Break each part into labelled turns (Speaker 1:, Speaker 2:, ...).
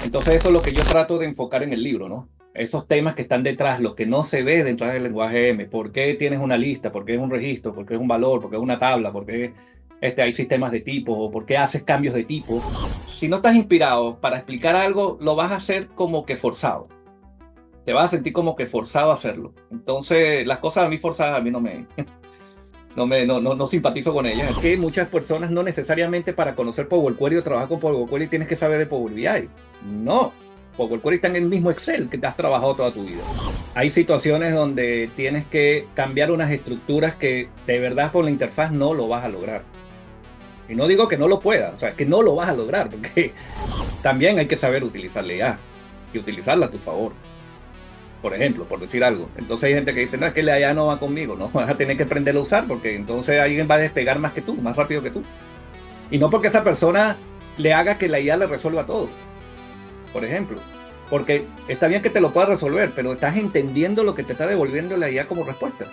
Speaker 1: Entonces eso es lo que yo trato de enfocar en el libro, ¿no? Esos temas que están detrás, lo que no se ve detrás del lenguaje M. ¿Por qué tienes una lista? ¿Por qué es un registro? ¿Por qué es un valor? ¿Por qué es una tabla? ¿Por qué hay sistemas de tipos? ¿O por qué haces cambios de tipo? Si no estás inspirado para explicar algo, lo vas a hacer como que forzado. Te vas a sentir como que forzado a hacerlo. Entonces, las cosas a mí forzadas a mí no simpatizo con ellas. Es que muchas personas no necesariamente para conocer Power Query o trabajar con Power Query tienes que saber de Power BI. No, Power Query está en el mismo Excel que te has trabajado toda tu vida. Hay situaciones donde tienes que cambiar unas estructuras que de verdad con la interfaz no lo vas a lograr. Y no digo que no lo puedas, o sea, es que no lo vas a lograr, porque también hay que saber utilizarla ya y utilizarla a tu favor, por ejemplo, por decir algo. Entonces hay gente que dice, no, es que la IA no va conmigo, no, vas a tener que aprenderlo a usar porque entonces alguien va a despegar más que tú, más rápido que tú. Y no porque esa persona le haga que la IA le resuelva todo, por ejemplo. Porque está bien que te lo pueda resolver, pero estás entendiendo lo que te está devolviendo la IA como respuesta.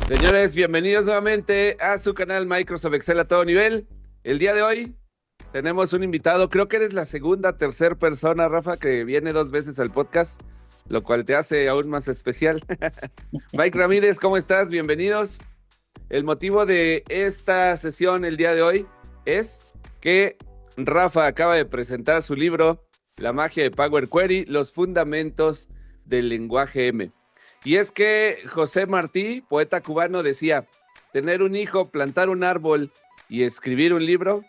Speaker 2: Señores, bienvenidos nuevamente a su canal Microsoft Excel a todo nivel. El día de hoy tenemos un invitado, creo que eres la segunda, tercera persona, Rafa, que viene 2 veces al podcast, lo cual te hace aún más especial. Mike Ramírez, ¿cómo estás? Bienvenidos. El motivo de esta sesión el día de hoy es que Rafa acaba de presentar su libro, La magia de Power Query, los fundamentos del lenguaje M. Y es que José Martí, poeta cubano, decía, tener un hijo, plantar un árbol y escribir un libro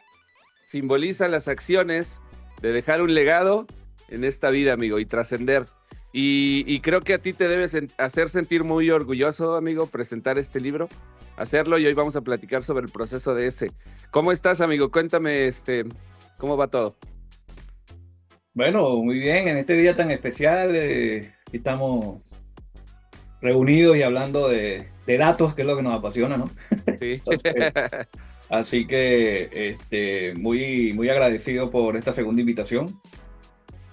Speaker 2: simboliza las acciones de dejar un legado en esta vida, amigo, y trascender. Y creo que a ti te debes hacer sentir muy orgulloso, amigo, presentar este libro, hacerlo, y hoy vamos a platicar sobre el proceso de ese. ¿Cómo estás, amigo? Cuéntame, ¿cómo va todo?
Speaker 1: Bueno, muy bien, en este día tan especial aquí estamos reunidos y hablando de datos, que es lo que nos apasiona, ¿no?
Speaker 2: Sí.
Speaker 1: Entonces, así que muy agradecido por esta segunda invitación.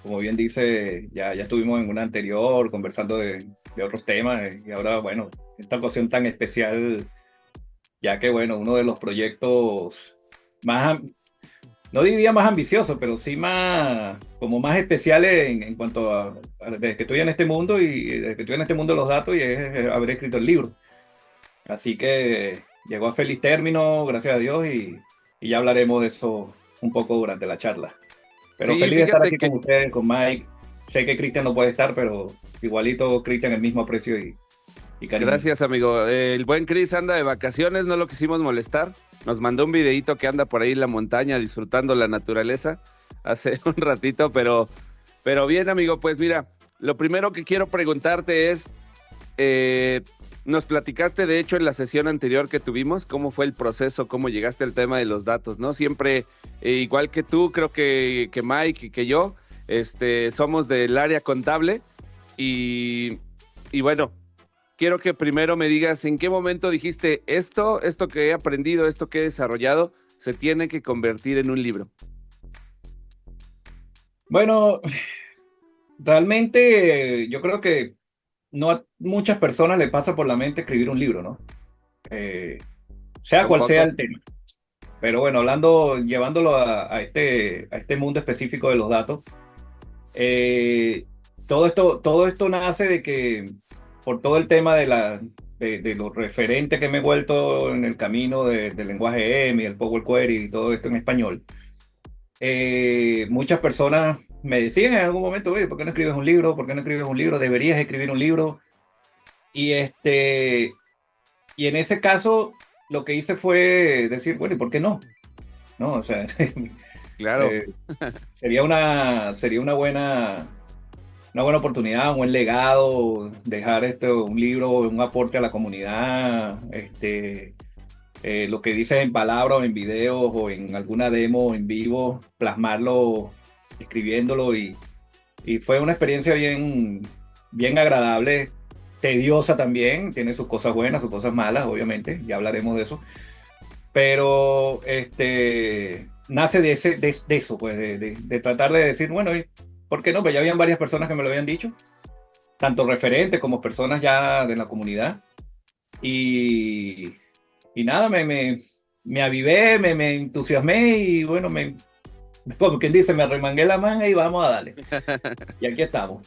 Speaker 1: Como bien dice, ya estuvimos en una anterior conversando de otros temas y ahora, bueno, esta ocasión tan especial, ya que, bueno, uno de los proyectos más, no diría más ambiciosos, pero sí más, como más especiales en cuanto desde que estoy en este mundo y desde que estoy en este mundo de los datos y es haber escrito el libro. Así que llegó a feliz término, gracias a Dios, y ya hablaremos de eso un poco durante la charla. Pero
Speaker 2: Sí,
Speaker 1: feliz de estar
Speaker 2: fíjate
Speaker 1: aquí
Speaker 2: que,
Speaker 1: con ustedes, con Mike. Sé que Cristian no puede estar, pero igualito Cristian el mismo aprecio y cariño.
Speaker 2: gracias, amigo. El buen Chris anda de vacaciones, no lo quisimos molestar. Nos mandó un videíto que anda por ahí en la montaña disfrutando la naturaleza hace un ratito, pero bien, amigo, pues mira, lo primero que quiero preguntarte es, eh, nos platicaste, de hecho, en la sesión anterior que tuvimos, cómo fue el proceso, cómo llegaste al tema de los datos, ¿no? Siempre, igual que tú, creo que Mike y que yo, somos del área contable y, y bueno, quiero que primero me digas en qué momento dijiste esto que he aprendido, esto que he desarrollado, se tiene que convertir en un libro.
Speaker 1: Bueno, realmente yo creo que no a muchas personas le pasa por la mente escribir un libro, ¿no? Eh, sea
Speaker 2: Son
Speaker 1: cual sea
Speaker 2: pocos.
Speaker 1: el tema. Pero bueno, hablando, llevándolo a este mundo específico de los datos, eh, todo esto nace de que por todo el tema de lo referente que me he vuelto en el camino del lenguaje M y el Power Query y todo esto en español, muchas personas me decían en algún momento, oye, ¿por qué no escribes un libro? ¿Por qué no escribes un libro? Deberías escribir un libro. Y, y en ese caso, lo que hice fue decir, bueno, ¿y por qué no? ¿No? O sea,
Speaker 2: Claro.
Speaker 1: eh, sería una buena oportunidad, un buen legado, dejar un libro, un aporte a la comunidad, lo que dices en palabras o en videos o en alguna demo en vivo, plasmarlo, escribiéndolo y fue una experiencia bien agradable, tediosa también, tiene sus cosas buenas, sus cosas malas, obviamente, ya hablaremos de eso, pero nace de eso, pues, de tratar de decir, bueno, ¿por qué no? Pues ya habían varias personas que me lo habían dicho, tanto referentes como personas ya de la comunidad, y, y nada, me avivé, me entusiasmé y bueno, Como quien dice, me remangué la manga y vamos a darle. Y aquí estamos.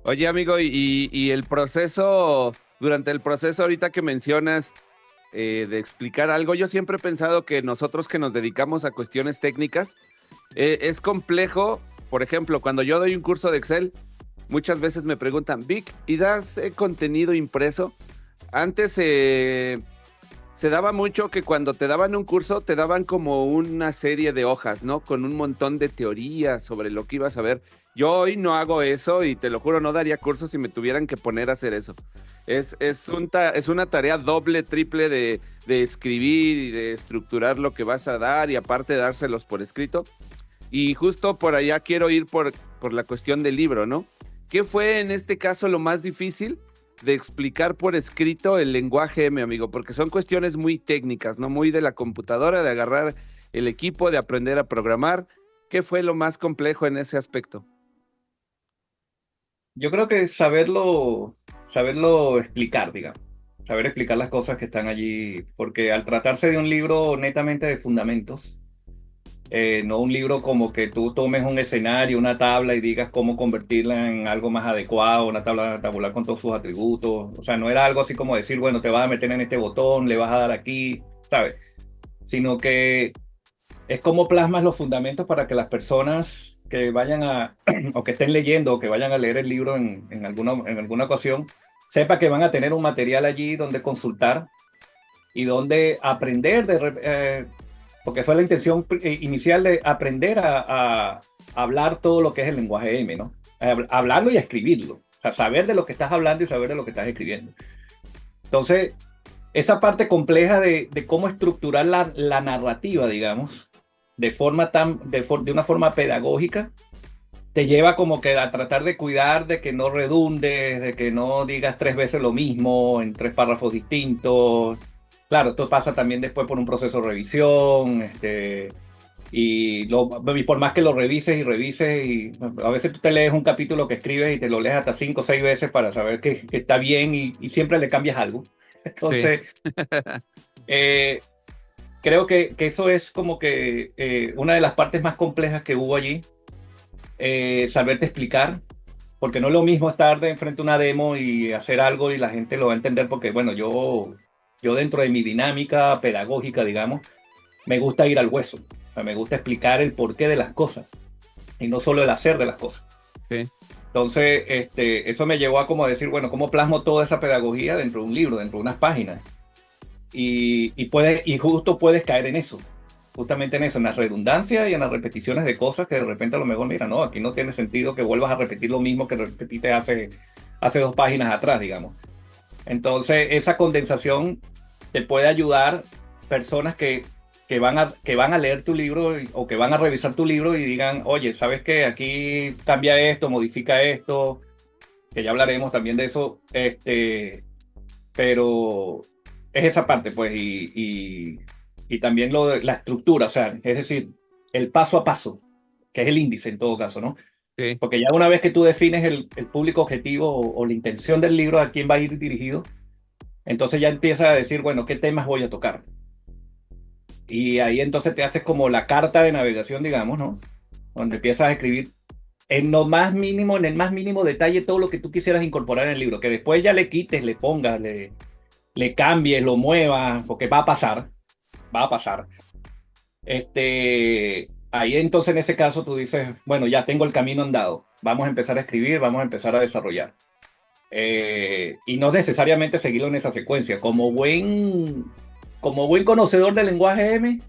Speaker 2: Oye, amigo, y el proceso, durante el proceso ahorita que mencionas de explicar algo, yo siempre he pensado que nosotros que nos dedicamos a cuestiones técnicas, es complejo. Por ejemplo, cuando yo doy un curso de Excel, muchas veces me preguntan, Vic, ¿y das contenido impreso? Antes se daba mucho que cuando te daban un curso, te daban como una serie de hojas, ¿no? Con un montón de teorías sobre lo que ibas a ver. Yo hoy no hago eso y te lo juro, no daría cursos si me tuvieran que poner a hacer eso. Es una tarea doble, triple de escribir y de estructurar lo que vas a dar y aparte dárselos por escrito. Y justo por allá quiero ir por la cuestión del libro, ¿no? ¿Qué fue en este caso lo más difícil de explicar por escrito el lenguaje M, amigo? Porque son cuestiones muy técnicas, ¿no? Muy de la computadora, de agarrar el equipo, de aprender a programar. ¿Qué fue lo más complejo en ese aspecto?
Speaker 1: Yo creo que saberlo explicar, digamos. Saber explicar las cosas que están allí. Porque al tratarse de un libro netamente de fundamentos, no un libro como que tú tomes un escenario, una tabla y digas cómo convertirla en algo más adecuado, una tabla tabular con todos sus atributos. O sea, no era algo así como decir, bueno, te vas a meter en este botón, le vas a dar aquí, ¿sabes? Sino que es como plasmas los fundamentos para que las personas que vayan a, o que estén leyendo, o que vayan a leer el libro en alguna ocasión, sepa que van a tener un material allí donde consultar y donde aprender porque fue la intención inicial de aprender a hablar todo lo que es el lenguaje M, ¿no? Hablarlo y escribirlo. O sea, saber de lo que estás hablando y saber de lo que estás escribiendo. Entonces, esa parte compleja de cómo estructurar la narrativa, digamos, de una forma pedagógica, te lleva como que a tratar de cuidar de que no redundes, de que no digas tres veces lo mismo en tres párrafos distintos. Claro, esto pasa también después por un proceso de revisión, y por más que lo revises y revises, y a veces tú te lees un capítulo que escribes y te lo lees hasta 5 o 6 veces para saber que está bien y siempre le cambias algo.
Speaker 2: Sí,
Speaker 1: Entonces, eh, creo que eso es como que una de las partes más complejas que hubo allí, saberte explicar, porque no es lo mismo estar de frente a una demo y hacer algo y la gente lo va a entender, porque bueno, yo dentro de mi dinámica pedagógica, digamos, me gusta ir al hueso, o sea, me gusta explicar el porqué de las cosas y no solo el hacer de las cosas.
Speaker 2: sí.
Speaker 1: Entonces, eso me llevó a como decir, bueno, ¿cómo plasmo toda esa pedagogía dentro de un libro, dentro de unas páginas? Y justo puedes caer en eso, justamente en eso, en las redundancias y en las repeticiones de cosas que de repente a lo mejor, mira, no, aquí no tiene sentido que vuelvas a repetir lo mismo que repetiste hace 2 páginas atrás, digamos. Entonces, esa condensación te puede ayudar personas que van a leer tu libro o que van a revisar tu libro y digan, oye, ¿sabes qué? Aquí cambia esto, modifica esto, que ya hablaremos también de eso, pero es esa parte, pues, y también la estructura, o sea, es decir, el paso a paso, que es el índice en todo caso, ¿no?
Speaker 2: Sí.
Speaker 1: Porque ya una vez que tú defines el público objetivo o la intención del libro, a quién va a ir dirigido, entonces ya empiezas a decir, bueno, ¿qué temas voy a tocar? Y ahí entonces te haces como la carta de navegación, digamos, ¿no? Donde empiezas a escribir en el más mínimo detalle todo lo que tú quisieras incorporar en el libro, que después ya le quites, le pongas, le cambies, lo muevas, porque va a pasar. Ahí entonces en ese caso tú dices, bueno, ya tengo el camino andado, vamos a empezar a escribir, vamos a empezar a desarrollar. Y no necesariamente seguirlo en esa secuencia. Como buen conocedor del lenguaje M,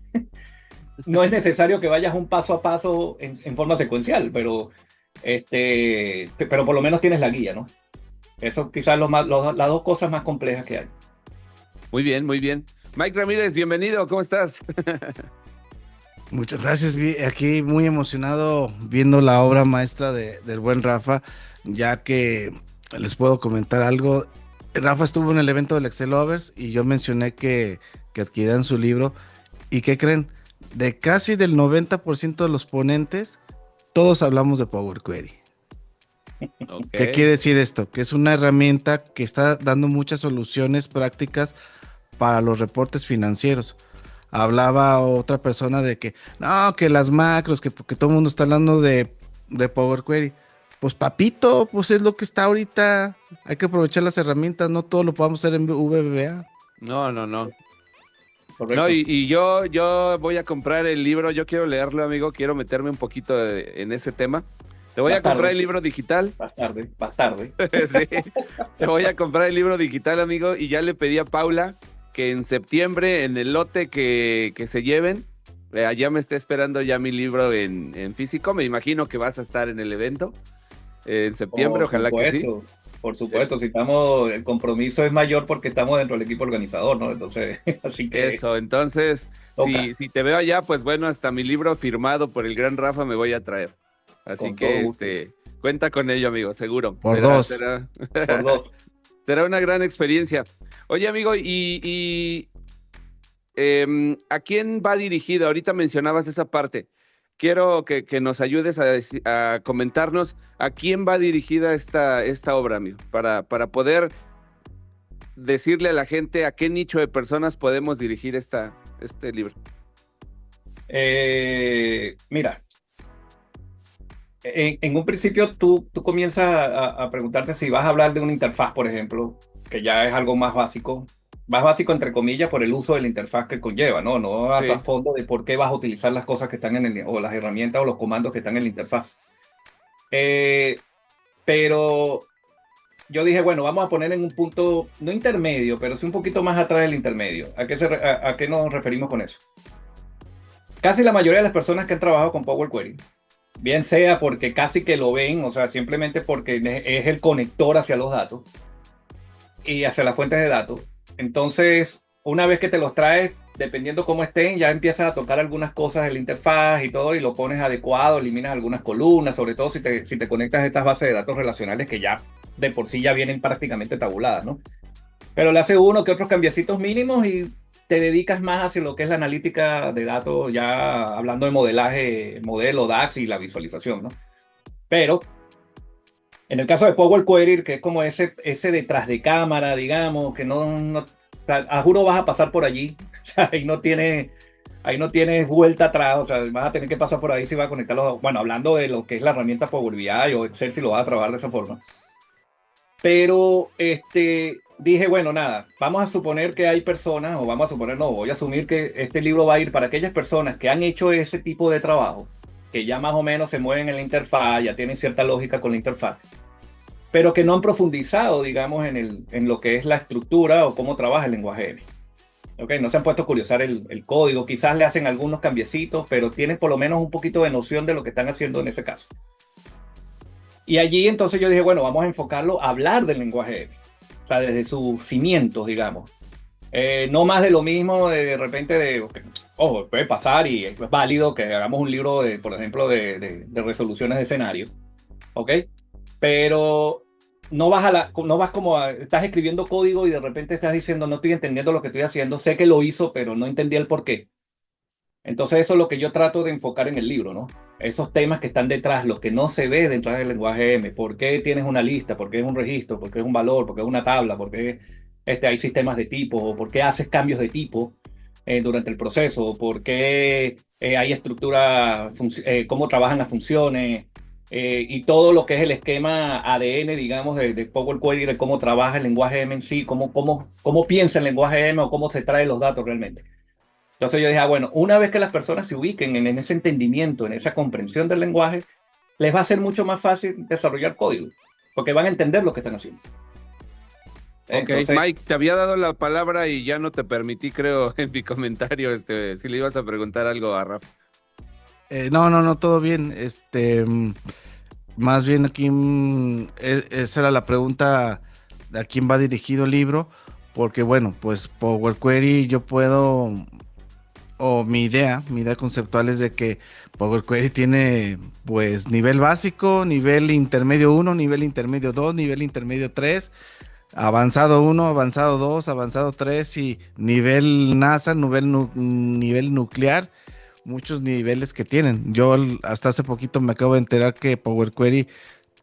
Speaker 1: no es necesario que vayas un paso a paso en forma secuencial, pero por lo menos tienes la guía, ¿no? Eso quizás las dos cosas más complejas que hay.
Speaker 2: Muy bien, muy bien. Mike Ramírez, bienvenido, ¿cómo estás?
Speaker 3: Muchas gracias, aquí muy emocionado viendo la obra maestra del buen Rafa, ya que les puedo comentar algo. Rafa estuvo en el evento del Excel Lovers y yo mencioné que adquirieran su libro. ¿Y qué creen? De casi del 90% de los ponentes, todos hablamos de Power Query. ¿Qué
Speaker 2: Ok.
Speaker 3: quiere decir esto? Que es una herramienta que está dando muchas soluciones prácticas para los reportes financieros. hablaba otra persona de que, no, que las macros, que porque todo el mundo está hablando de Power Query. Pues papito, pues es lo que está ahorita. Hay que aprovechar las herramientas, no todo lo podamos hacer en VBA.
Speaker 2: No, no, no.
Speaker 1: Correcto.
Speaker 2: No, y yo voy a comprar el libro, yo quiero leerlo, amigo, quiero meterme un poquito en ese tema. Te voy a comprar el libro digital.
Speaker 1: Más tarde, más tarde.
Speaker 2: Sí, te voy a comprar el libro digital, amigo, y ya le pedí a Paula que en septiembre, en el lote que se lleven, allá me está esperando ya mi libro en físico. Me imagino que vas a estar en el evento en septiembre, ojalá que sí.
Speaker 1: Por supuesto, si estamos, el compromiso es mayor porque estamos dentro del equipo organizador, ¿no? Entonces, así que
Speaker 2: Eso, entonces, si te veo allá, pues bueno, hasta mi libro firmado por el gran Rafa me voy a traer. Así
Speaker 1: Con
Speaker 2: que,
Speaker 1: todo gusto.
Speaker 2: cuenta con ello, amigo, seguro.
Speaker 3: Por dos.
Speaker 1: por dos.
Speaker 2: Será una gran experiencia. Oye, amigo, ¿a quién va dirigido? Ahorita mencionabas esa parte. Quiero que nos ayudes a comentarnos a quién va dirigida esta obra, amigo, para poder decirle a la gente a qué nicho de personas podemos dirigir este libro.
Speaker 1: Mira, en un principio tú comienzas a preguntarte si vas a hablar de una interfaz, por ejemplo, que ya es algo más básico entre comillas por el uso de la interfaz que conlleva, no a
Speaker 2: Sí.
Speaker 1: trasfondo de por qué vas a utilizar las cosas que están o las herramientas o los comandos que están en la interfaz. Pero yo dije, bueno, vamos a poner en un punto, no intermedio, pero sí un poquito más atrás del intermedio. ¿A qué nos referimos con eso? Casi la mayoría de las personas que han trabajado con Power Query, bien sea porque casi que lo ven, o sea, simplemente porque es el conector hacia los datos y hacia las fuentes de datos. Entonces, una vez que te los traes, dependiendo cómo estén, ya empiezas a tocar algunas cosas de la interfaz y todo, y lo pones adecuado, eliminas algunas columnas, sobre todo si te conectas a estas bases de datos relacionales que ya de por sí ya vienen prácticamente tabuladas, ¿no? Pero le hace uno que otros cambiecitos mínimos y te dedicas más hacia lo que es la analítica de datos, ya hablando de modelaje, modelo DAX y la visualización, ¿no? Pero en el caso de Power Query, que es como ese detrás de cámara, digamos, que no o sea, a juro vas a pasar por allí, o sea, ahí no tienes vuelta atrás, o sea, vas a tener que pasar por ahí si vas a conectarlo, bueno, hablando de lo que es la herramienta Power BI o Excel si lo vas a trabajar de esa forma. Pero dije, bueno, nada, vamos a suponer que hay personas, o vamos a suponer, no, voy a asumir que este libro va a ir para aquellas personas que han hecho ese tipo de trabajo, que ya más o menos se mueven en la interfaz, ya tienen cierta lógica con la interfaz, pero que no han profundizado, digamos, en lo que es la estructura o cómo trabaja el lenguaje M. Okay, no se han puesto a curiosar el código, quizás le hacen algunos cambiecitos, pero tienen por lo menos un poquito de noción de lo que están haciendo en ese caso. Y allí entonces yo dije, bueno, vamos a enfocarlo a hablar del lenguaje M, o sea, desde sus cimientos, digamos. No más de lo mismo de repente ojo, puede pasar y es válido que hagamos un libro, por ejemplo, de resoluciones de escenario, ¿ok? Pero no vas como estás escribiendo código y de repente estás diciendo, no estoy entendiendo lo que estoy haciendo, sé que lo hizo, pero no entendí el por qué. Entonces eso es lo que yo trato de enfocar en el libro, ¿no? Esos temas que están detrás, lo que no se ve detrás del lenguaje M. ¿Por qué tienes una lista? ¿Por qué es un registro? ¿Por qué es un valor? ¿Por qué es una tabla? ¿Por qué hay sistemas de tipo? ¿O por qué haces cambios de tipo durante el proceso? ¿Por qué hay estructura, cómo trabajan las funciones? Y todo lo que es el esquema ADN, digamos, de Power Query, de cómo trabaja el lenguaje M en sí, cómo piensa el lenguaje M o cómo se trae los datos realmente. Entonces yo dije, bueno, una vez que las personas se ubiquen en ese entendimiento, en esa comprensión del lenguaje, les va a ser mucho más fácil desarrollar código, porque van a entender lo que están haciendo.
Speaker 2: Ok, entonces, Mike, te había dado la palabra y ya no te permití, creo, en mi comentario, si le ibas a preguntar algo a Rafa.
Speaker 3: No, todo bien. Más bien aquí esa era la pregunta a quién va dirigido el libro, porque bueno, pues Power Query yo puedo, o mi idea conceptual es de que Power Query tiene pues nivel básico, nivel intermedio 1, nivel intermedio 2, nivel intermedio 3, avanzado 1, avanzado 2, avanzado 3 y nivel NASA, nivel nuclear. Muchos niveles que tienen. Yo hasta hace poquito me acabo de enterar que Power Query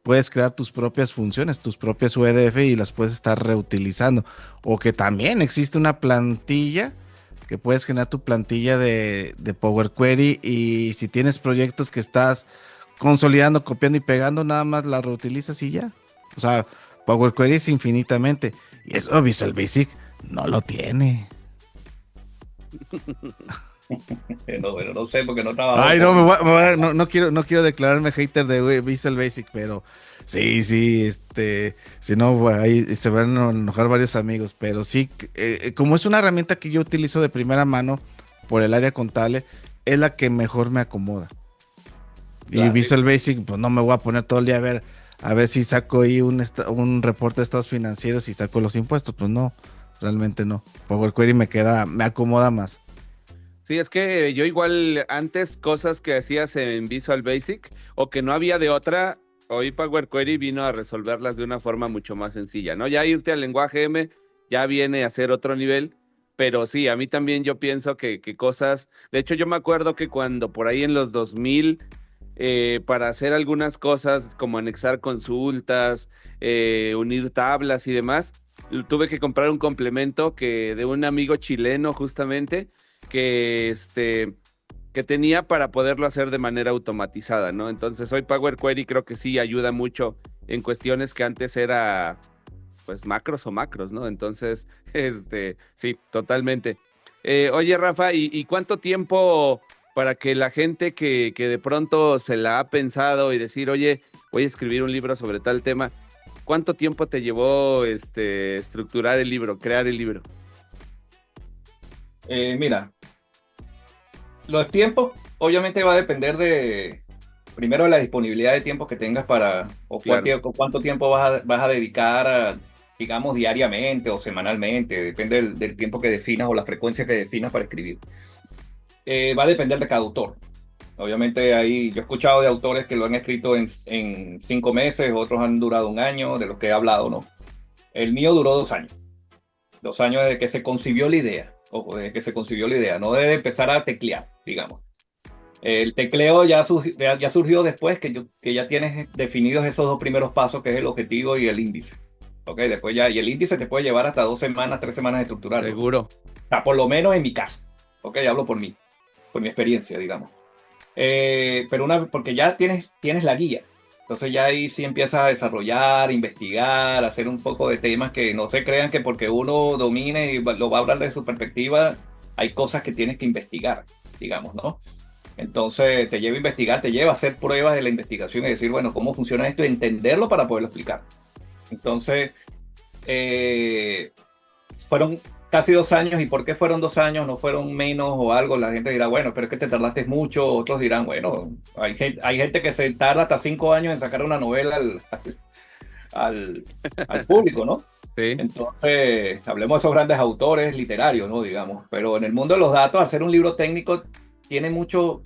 Speaker 3: puedes crear tus propias funciones, tus propias UDF y las puedes estar reutilizando. O que también existe una plantilla que puedes generar tu plantilla de Power Query, y si tienes proyectos que estás consolidando, copiando y pegando, nada más la reutilizas y ya. O sea, Power Query es infinitamente, y eso Visual Basic no lo tiene.
Speaker 1: No, bueno, no sé porque no trabajo
Speaker 3: Ay, no,
Speaker 1: con...
Speaker 3: no quiero declararme hater de Visual Basic, pero sí, si no, ahí se van a enojar varios amigos, pero sí, como es una herramienta que yo utilizo de primera mano por el área contable, es la que mejor me acomoda. Y
Speaker 1: Claro.
Speaker 3: Visual Basic, pues no me voy a poner todo el día a ver si saco ahí un reporte de estados financieros y saco los impuestos, pues no, realmente no. Power Query me acomoda más.
Speaker 2: Sí, es que yo igual antes cosas que hacías en Visual Basic o que no había de otra, hoy Power Query vino a resolverlas de una forma mucho más sencilla, ¿no? Ya irte al lenguaje M ya viene a ser otro nivel, pero sí, a mí también yo pienso que cosas, de hecho yo me acuerdo que cuando por ahí en los 2000, para hacer algunas cosas como anexar consultas, unir tablas y demás, tuve que comprar un complemento que de un amigo chileno justamente que tenía para poderlo hacer de manera automatizada, ¿no? Entonces hoy Power Query creo que sí ayuda mucho en cuestiones que antes era pues macros, ¿no? Entonces, sí, totalmente. Oye, Rafa, ¿y cuánto tiempo para que la gente que de pronto se la ha pensado y decir, oye, voy a escribir un libro sobre tal tema, cuánto tiempo te llevó estructurar el libro, crear el libro?
Speaker 1: Mira, los tiempos obviamente va a depender primero de la disponibilidad de tiempo que tengas
Speaker 2: Claro.
Speaker 1: cuánto tiempo vas a dedicar, digamos, diariamente o semanalmente, depende del tiempo que definas o la frecuencia que definas para escribir. Va a depender de cada autor. Obviamente yo he escuchado de autores que lo han escrito en 5 meses, otros han durado un año, de los que he hablado, ¿no? El mío duró 2 años. 2 años desde que se concibió la idea. Ojo, desde que se concibió la idea, no de empezar a teclear, digamos. El tecleo ya surgió después que ya tienes definidos esos dos primeros pasos, que es el objetivo y el índice. Ok, después ya, y el índice te puede llevar hasta 2 semanas, 3 semanas de estructurarlo.
Speaker 2: Seguro.
Speaker 1: O sea, por lo menos en mi caso. Ok, hablo por mí, por mi experiencia, digamos. Pero porque ya tienes la guía. Entonces ya ahí sí empiezas a desarrollar, investigar, hacer un poco de temas que no se crean que porque uno domine y lo va a hablar desde su perspectiva, hay cosas que tienes que investigar, digamos, ¿no? Entonces te lleva a investigar, te lleva a hacer pruebas de la investigación y decir, bueno, ¿cómo funciona esto? Y entenderlo para poderlo explicar. Entonces, eh, fueron casi 2 años. ¿Y por qué fueron 2 años? ¿No fueron menos o algo? La gente dirá, bueno, pero es que te tardaste mucho. Otros dirán, bueno, hay gente que se tarda hasta 5 años en sacar una novela al público, ¿no?
Speaker 2: Sí.
Speaker 1: Entonces, hablemos de esos grandes autores literarios, ¿no? Digamos. Pero en el mundo de los datos, hacer un libro técnico tiene muchos,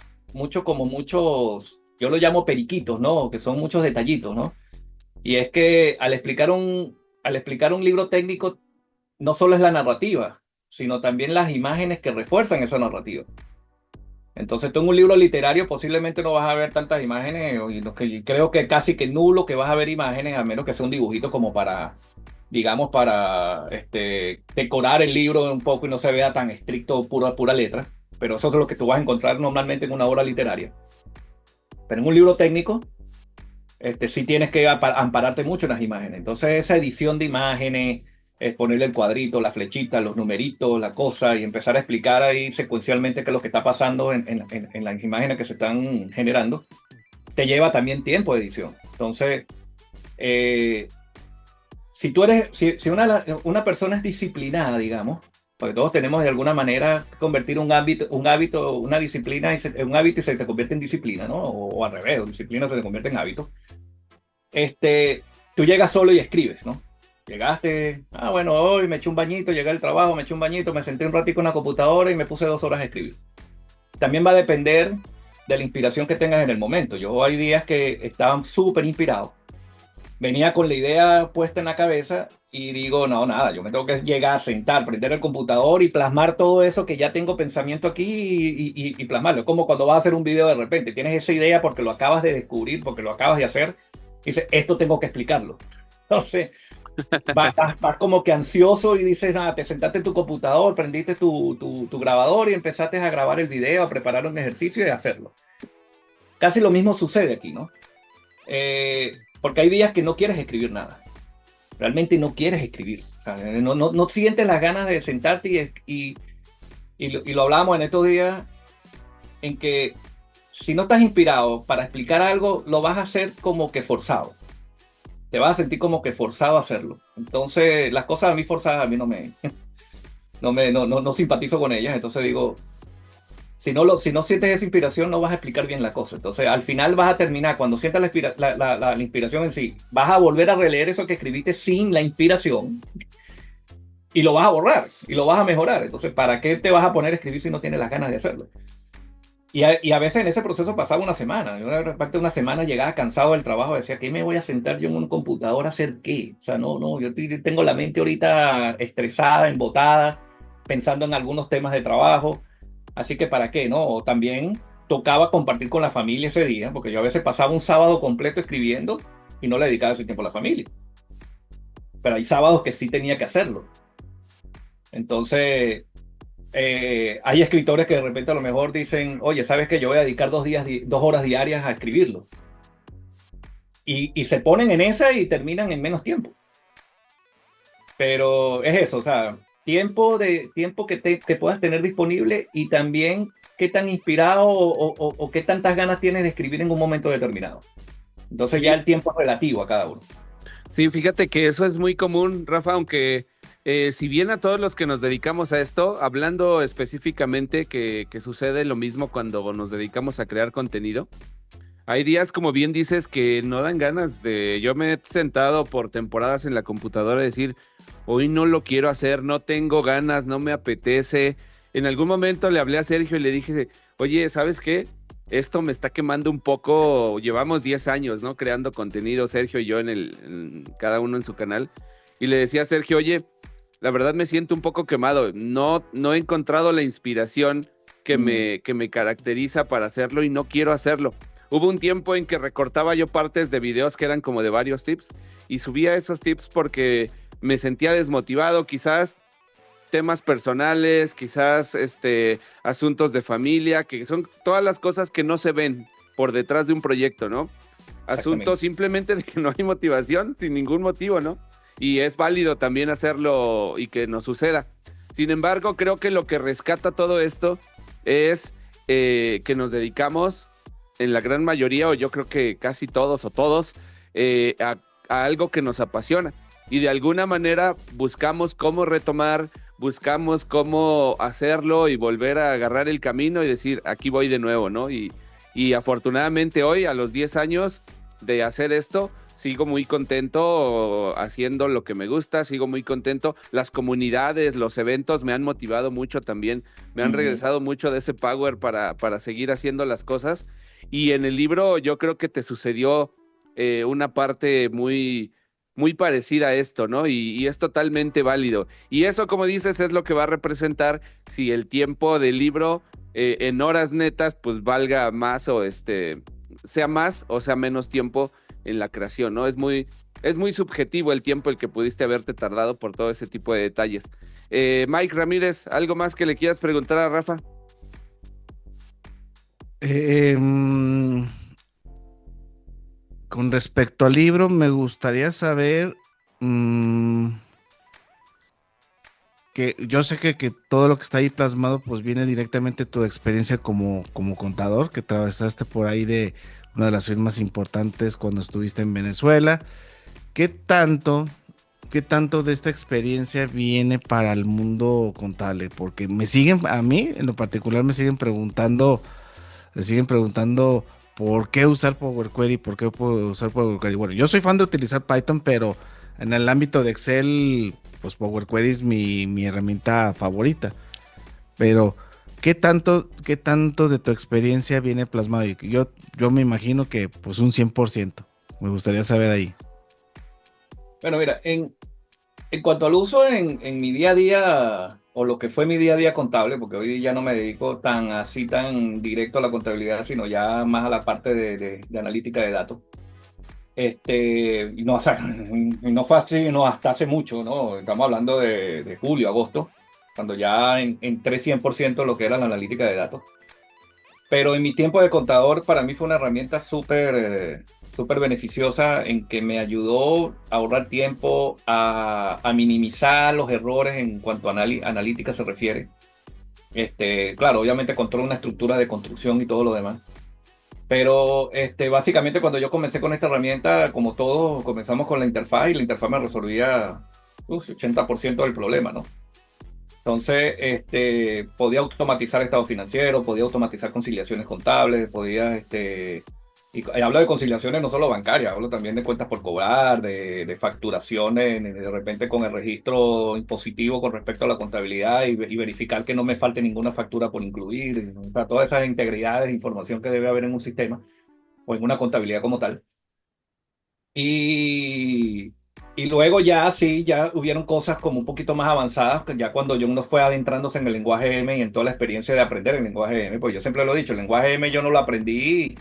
Speaker 1: yo lo llamo periquitos, ¿no? Que son muchos detallitos, ¿no? Y es que al explicar un libro técnico, no solo es la narrativa, sino también las imágenes que refuerzan esa narrativa. Entonces, tú en un libro literario posiblemente no vas a ver tantas imágenes, y creo que casi que nulo que vas a ver imágenes, a menos que sea un dibujito como digamos, para decorar el libro un poco y no se vea tan estricto, pura letra. Pero eso es lo que tú vas a encontrar normalmente en una obra literaria. Pero en un libro técnico, sí tienes que ampararte mucho en las imágenes. Entonces, esa edición de imágenes, es ponerle el cuadrito, la flechita, los numeritos, la cosa, y empezar a explicar ahí secuencialmente qué es lo que está pasando en las imágenes que se están generando, te lleva también tiempo de edición. Entonces, si una persona es disciplinada, digamos, porque todos tenemos de alguna manera convertir un hábito, una disciplina, un hábito y se te convierte en disciplina, ¿no? O al revés, disciplina se te convierte en hábito. Tú llegas solo y escribes, ¿no? Llegaste, bueno, hoy me eché un bañito, llegué al trabajo, me eché un bañito, me senté un ratito en la computadora y me puse 2 horas a escribir. También va a depender de la inspiración que tengas en el momento. Yo hay días que estaban súper inspirados. Venía con la idea puesta en la cabeza y digo, no, nada, yo me tengo que llegar, sentar, prender el computador y plasmar todo eso que ya tengo pensamiento aquí y plasmarlo. Es como cuando vas a hacer un video de repente, tienes esa idea porque lo acabas de descubrir, porque lo acabas de hacer, y dices, esto tengo que explicarlo. Entonces, Vas como que ansioso y dices, nada, te sentaste en tu computador, prendiste tu grabador y empezaste a grabar el video, a preparar un ejercicio y a hacerlo. Casi lo mismo sucede aquí, ¿no? Porque hay días que no quieres escribir nada. Realmente no quieres escribir. O sea, no sientes las ganas de sentarte y lo hablábamos en estos días en que si no estás inspirado para explicar algo, lo vas a hacer como que forzado. Te vas a sentir como que forzado a hacerlo. Entonces, las cosas a mí forzadas, a mí no simpatizo con ellas. Entonces digo, si no sientes esa inspiración, no vas a explicar bien la cosa. Entonces, al final vas a terminar, cuando sientas la inspiración en sí, vas a volver a releer eso que escribiste sin la inspiración y lo vas a borrar y lo vas a mejorar. Entonces, ¿para qué te vas a poner a escribir si no tienes las ganas de hacerlo? Y a veces en ese proceso pasaba una semana. Yo de repente una semana llegaba cansado del trabajo, decía, ¿qué me voy a sentar yo en un computador a hacer qué? O sea, no, yo tengo la mente ahorita estresada, embotada, pensando en algunos temas de trabajo, así que ¿para qué? ¿No? O también tocaba compartir con la familia ese día, porque yo a veces pasaba un sábado completo escribiendo y no le dedicaba ese tiempo a la familia. Pero hay sábados que sí tenía que hacerlo. Entonces hay escritores que de repente a lo mejor dicen, oye, ¿sabes qué? Yo voy a dedicar 2 horas diarias a escribirlo. Y se ponen en esa y terminan en menos tiempo. Pero es eso, o sea, tiempo que puedas tener disponible y también qué tan inspirado o qué tantas ganas tienes de escribir en un momento determinado. Entonces ya
Speaker 2: Sí,
Speaker 1: el tiempo es relativo a cada uno.
Speaker 2: sí, fíjate que eso es muy común, Rafa, aunque si bien a todos los que nos dedicamos a esto, hablando específicamente que sucede lo mismo cuando nos dedicamos a crear contenido, hay días, como bien dices, que no dan ganas de... Yo me he sentado por temporadas en la computadora a decir, hoy no lo quiero hacer, no tengo ganas, no me apetece. En algún momento le hablé a Sergio y le dije, oye, ¿sabes qué? Esto me está quemando un poco. Llevamos 10 años, ¿no? Creando contenido, Sergio y yo cada uno en su canal. Y le decía a Sergio, oye, la verdad me siento un poco quemado. No he encontrado la inspiración
Speaker 1: Mm,
Speaker 2: que me caracteriza para hacerlo y no quiero hacerlo. Hubo un tiempo en que recortaba yo partes de videos que eran como de varios tips y subía esos tips porque me sentía desmotivado, quizás temas personales, quizás asuntos de familia, que son todas las cosas que no se ven por detrás de un proyecto, ¿no? Asuntos
Speaker 1: exactamente.
Speaker 2: simplemente de que no hay motivación, sin ningún motivo, ¿no? Y es válido también hacerlo y que nos suceda. Sin embargo, creo que lo que rescata todo esto es que nos dedicamos en la gran mayoría, o yo creo que casi todos o todos, a algo que nos apasiona. Y de alguna manera buscamos cómo retomar, buscamos cómo hacerlo y volver a agarrar el camino y decir, aquí voy de nuevo, ¿no? Y afortunadamente hoy, a los 10 años de hacer esto, sigo muy contento haciendo lo que me gusta, sigo muy contento. Las comunidades, los eventos me han motivado mucho también, me han
Speaker 1: Ujú.
Speaker 2: regresado mucho de ese power para seguir haciendo las cosas. Y en el libro yo creo que te sucedió una parte muy parecida a esto, ¿no? Y es totalmente válido. Y eso, como dices, es lo que va a representar si el tiempo del libro en horas netas, pues valga más o sea más o sea menos tiempo en la creación, ¿no? Es muy subjetivo el tiempo el que pudiste haberte tardado por todo ese tipo de detalles. Mike Ramírez, ¿algo más que le quieras preguntar a Rafa?
Speaker 3: Eh, mm, con respecto al libro, me gustaría saber que yo sé que todo lo que está ahí plasmado pues viene directamente de tu experiencia como contador, que atravesaste por ahí de una de las firmas importantes cuando estuviste en Venezuela. ¿Qué tanto, qué tanto de esta experiencia viene para el mundo contable? Porque a mí en lo particular me siguen preguntando por qué usar Power Query, por qué puedo usar Power Query. Bueno, yo soy fan de utilizar Python, pero en el ámbito de Excel, pues Power Query es mi herramienta favorita. Pero, qué tanto de tu experiencia viene plasmado? Y yo me imagino que pues un 100%. Me gustaría saber ahí.
Speaker 1: Bueno, mira, en cuanto al uso en mi día a día, o lo que fue mi día a día contable, porque hoy ya no me dedico tan directo a la contabilidad, sino ya más a la parte de analítica de datos. Y no, o sea, no fue así, no, hasta hace mucho, ¿no? Estamos hablando de julio, agosto, cuando ya entré 100% lo que era la analítica de datos. Pero en mi tiempo de contador, para mí fue una herramienta súper beneficiosa en que me ayudó a ahorrar tiempo, a minimizar los errores en cuanto a analítica se refiere. Claro, obviamente controla una estructura de construcción y todo lo demás. Pero básicamente cuando yo comencé con esta herramienta, como todos, comenzamos con la interfaz y la interfaz me resolvía 80% del problema, ¿no? Entonces, podía automatizar estados financieros, podía automatizar conciliaciones contables, y hablo de conciliaciones no solo bancarias, hablo también de cuentas por cobrar, de facturaciones, de repente con el registro impositivo con respecto a la contabilidad y verificar que no me falte ninguna factura por incluir, o sea, todas esas integridades de información que debe haber en un sistema o en una contabilidad como tal. Y, y luego ya sí, ya hubieron cosas como un poquito más avanzadas, que ya cuando yo uno fue adentrándose en el lenguaje M y en toda la experiencia de aprender el lenguaje M, pues yo siempre lo he dicho, el lenguaje M yo no lo aprendí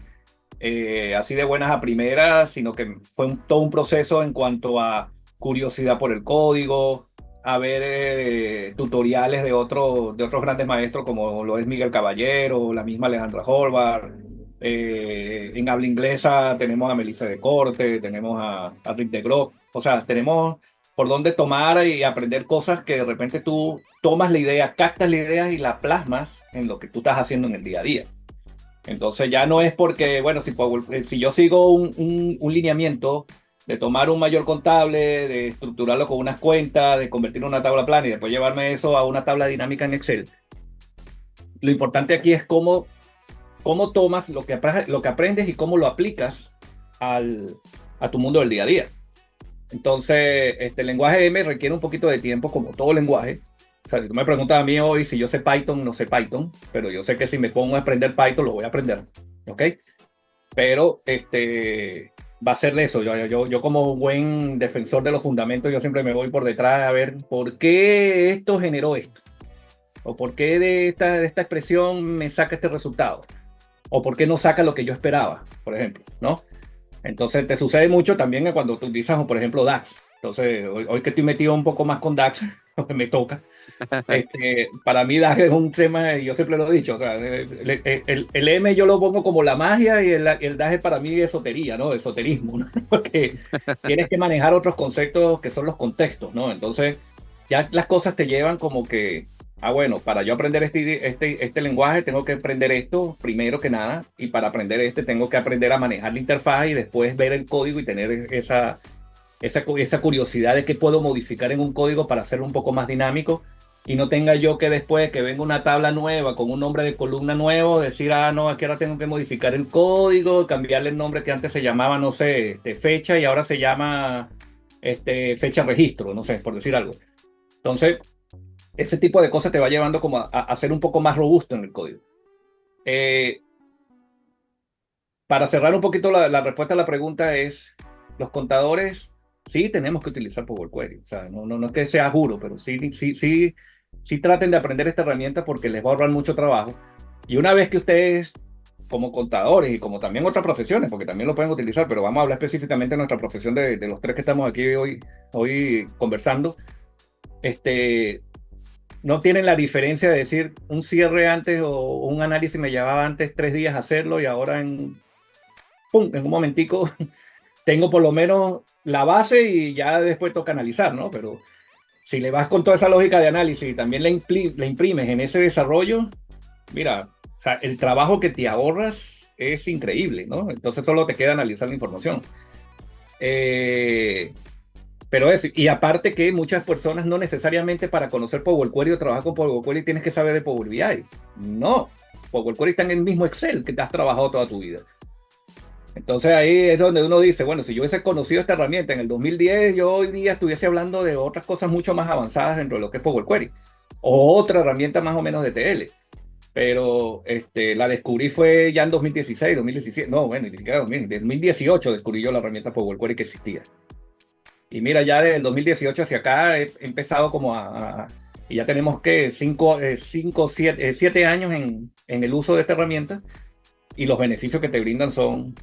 Speaker 1: así de buenas a primeras, sino que fue todo un proceso en cuanto a curiosidad por el código, a ver tutoriales de otros grandes maestros como lo es Miguel Caballero, la misma Alejandra Holbar. En habla inglesa tenemos a Melissa de Corte, tenemos a Rick de Groot. O sea, tenemos por dónde tomar y aprender cosas que de repente tú tomas la idea, captas la idea y la plasmas en lo que tú estás haciendo en el día a día. Entonces ya no es porque, bueno, si yo sigo un lineamiento de tomar un mayor contable, de estructurarlo con unas cuentas, de convertirlo en una tabla plana y después llevarme eso a una tabla dinámica en Excel. Lo importante aquí es cómo tomas lo que aprendes y cómo lo aplicas a tu mundo del día a día. Entonces, el lenguaje M requiere un poquito de tiempo, como todo lenguaje. O sea, si tú me preguntas a mí hoy si yo sé Python, no sé Python, pero yo sé que si me pongo a aprender Python, lo voy a aprender, ¿ok? Pero va a ser de eso. Yo como buen defensor de los fundamentos, yo siempre me voy por detrás a ver por qué esto generó esto, o por qué de esta expresión me saca este resultado, o por qué no saca lo que yo esperaba, por ejemplo, ¿no? Entonces te sucede mucho también cuando tú utilizas, por ejemplo, DAX. Entonces, hoy que estoy metido un poco más con DAX, lo que me toca, para mí DAX es un tema, y yo siempre lo he dicho, o sea, el M yo lo pongo como la magia y el DAX es para mí esotería, ¿no? Esoterismo, ¿no? Porque tienes que manejar otros conceptos que son los contextos, ¿no? Entonces, ya las cosas te llevan como que, bueno, para yo aprender este lenguaje tengo que aprender esto primero que nada, y para aprender tengo que aprender a manejar la interfaz y después ver el código y tener esa curiosidad de qué puedo modificar en un código para hacerlo un poco más dinámico y no tenga yo que después que venga una tabla nueva con un nombre de columna nuevo, decir, no, aquí ahora tengo que modificar el código, cambiarle el nombre que antes se llamaba, no sé, fecha y ahora se llama fecha registro, no sé, por decir algo. Entonces, ese tipo de cosas te va llevando como a ser un poco más robusto en el código. Para cerrar un poquito la respuesta a la pregunta es, los contadores sí tenemos que utilizar Power Query. O sea, no es que sea juro, pero sí traten de aprender esta herramienta porque les va a ahorrar mucho trabajo. Y una vez que ustedes, como contadores y como también otras profesiones, porque también lo pueden utilizar, pero vamos a hablar específicamente de nuestra profesión de los tres que estamos aquí hoy conversando, no tienen la diferencia de decir un cierre antes o un análisis me llevaba antes 3 días hacerlo y ahora en un momentico tengo por lo menos la base y ya después toca analizar, ¿no? Pero si le vas con toda esa lógica de análisis y también le imprimes en ese desarrollo, mira, o sea, el trabajo que te ahorras es increíble, ¿no? Entonces solo te queda analizar la información. Pero eso, y aparte que muchas personas no necesariamente para conocer Power Query o trabajar con Power Query tienes que saber de Power BI. No, Power Query está en el mismo Excel que te has trabajado toda tu vida. Entonces ahí es donde uno dice, bueno, si yo hubiese conocido esta herramienta en el 2010, yo hoy día estuviese hablando de otras cosas mucho más avanzadas dentro de lo que es Power Query. O otra herramienta más o menos de TL. Pero la descubrí fue ya en 2016, 2017, no, bueno, ni siquiera 2018 descubrí yo la herramienta Power Query que existía. Y mira, ya desde el 2018 hacia acá he empezado como y ya tenemos que 7 años en el uso de esta herramienta y los beneficios que te brindan son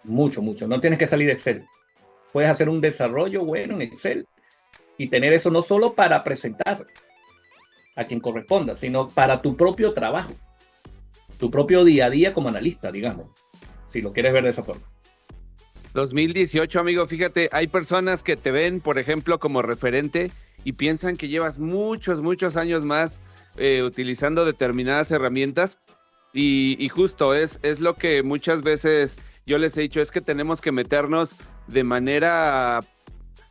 Speaker 1: mucho, mucho. No tienes que salir de Excel. Puedes hacer un desarrollo bueno en Excel y tener eso no solo para presentar a quien corresponda, sino para tu propio trabajo, tu propio día a día como analista, digamos, si lo quieres ver de esa forma.
Speaker 2: 2018, amigo, fíjate, hay personas que te ven, por ejemplo, como referente y piensan que llevas muchos, muchos años más utilizando determinadas herramientas y justo es lo que muchas veces yo les he dicho, es que tenemos que meternos de manera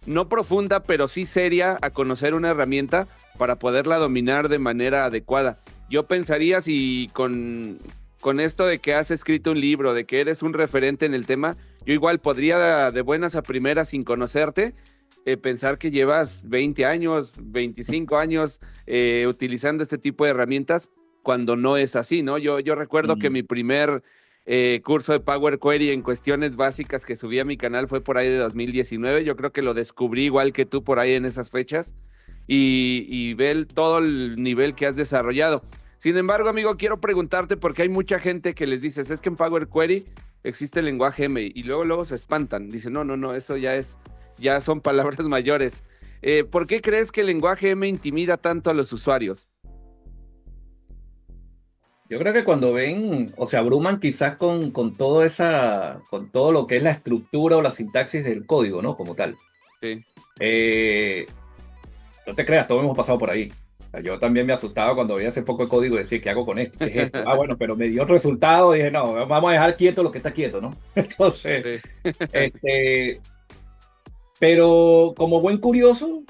Speaker 2: no profunda, pero sí seria a conocer una herramienta para poderla dominar de manera adecuada. Yo pensaría si con esto de que has escrito un libro, de que eres un referente en el tema, yo igual podría de buenas a primeras sin conocerte, pensar que llevas 20 años, 25 años utilizando este tipo de herramientas cuando no es así, ¿no? Yo recuerdo que mi primer curso de Power Query en cuestiones básicas que subí a mi canal fue por ahí de 2019. Yo creo que lo descubrí igual que tú por ahí en esas fechas y ver todo el nivel que has desarrollado. Sin embargo, amigo, quiero preguntarte porque hay mucha gente que les dices, es que en Power Query existe el lenguaje M y luego se espantan. Dicen, no, eso ya son palabras mayores. ¿Por qué crees que el lenguaje M intimida tanto a los usuarios?
Speaker 1: Yo creo que cuando ven o se abruman quizás con con todo lo que es la estructura o la sintaxis del código, ¿no? Como tal.
Speaker 2: Sí.
Speaker 1: Eh, no te creas, todos hemos pasado por ahí. O sea, yo también me asustaba cuando veía ese poco de código y decía, ¿qué hago con esto? ¿Qué es esto? Ah, bueno, pero me dio el resultado y dije, no, vamos a dejar quieto lo que está quieto, ¿no? Entonces,
Speaker 2: Sí.
Speaker 1: este, pero como buen curioso,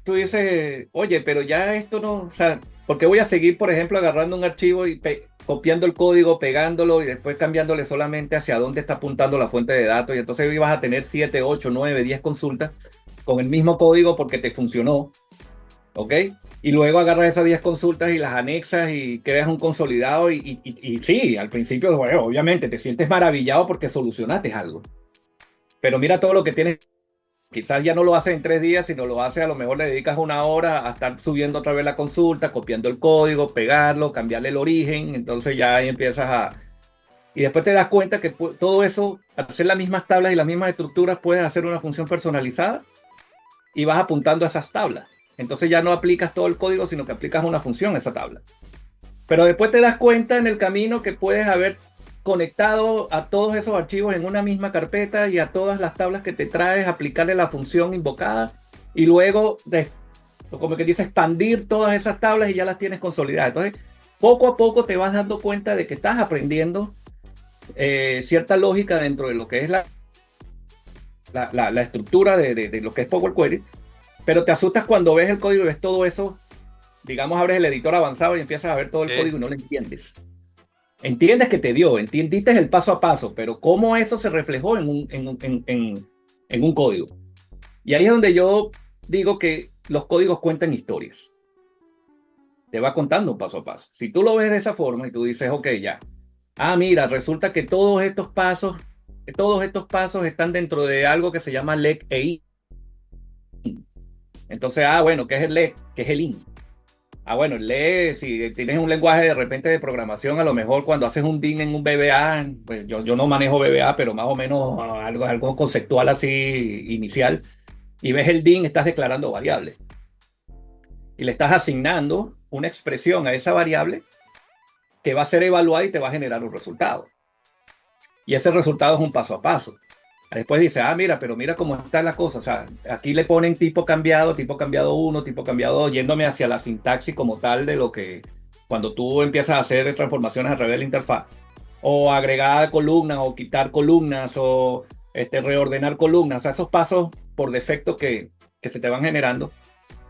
Speaker 1: tú dices, oye, pero ya esto no, o sea, ¿por qué voy a seguir, por ejemplo, agarrando un archivo y copiando el código, pegándolo y después cambiándole solamente hacia dónde está apuntando la fuente de datos? Y entonces ibas a tener 7, 8, 9, 10 consultas con el mismo código porque te funcionó, ¿ok? Y luego agarras esas 10 consultas y las anexas y creas un consolidado y sí, al principio, bueno, obviamente te sientes maravillado porque solucionaste algo. Pero mira todo lo que tienes. Quizás ya no lo haces en 3 días, sino lo haces, a lo mejor le dedicas 1 hora a estar subiendo otra vez la consulta, copiando el código, pegarlo, cambiarle el origen, entonces ya ahí empiezas a... Y después te das cuenta que todo eso, al hacer las mismas tablas y las mismas estructuras, puedes hacer una función personalizada y vas apuntando a esas tablas. Entonces ya no aplicas todo el código, sino que aplicas una función a esa tabla. Pero después te das cuenta en el camino que puedes haber conectado a todos esos archivos en una misma carpeta y a todas las tablas que te traes, aplicarle la función invocada y luego, como que dice, expandir todas esas tablas y ya las tienes consolidadas. Entonces, poco a poco te vas dando cuenta de que estás aprendiendo cierta lógica dentro de lo que es la estructura de lo que es Power Query, pero te asustas cuando ves el código y ves todo eso. Digamos, abres el editor avanzado y empiezas a ver todo el código y no lo entiendes. Entiendes que te dio, entendiste el paso a paso, pero cómo eso se reflejó en un código. Y ahí es donde yo digo que los códigos cuentan historias. Te va contando un paso a paso. Si tú lo ves de esa forma y tú dices, ok, ya. Ah, mira, resulta que todos estos pasos están dentro de algo que se llama leg e in. Entonces, bueno, ¿qué es el leg? ¿Qué es el in? Bueno, si tienes un lenguaje de repente de programación, a lo mejor cuando haces un DIN en un VBA, pues yo no manejo VBA, pero más o menos algo conceptual así inicial, y ves el DIN, estás declarando variables. Y le estás asignando una expresión a esa variable que va a ser evaluada y te va a generar un resultado. Y ese resultado es un paso a paso. Después dice, mira, pero mira cómo está la cosa. O sea, aquí le ponen tipo cambiado 1, tipo cambiado 2, yéndome hacia la sintaxis como tal de lo que cuando tú empiezas a hacer transformaciones a través de la interfaz. O agregar columnas, o quitar columnas, o reordenar columnas. O sea, esos pasos por defecto que se te van generando.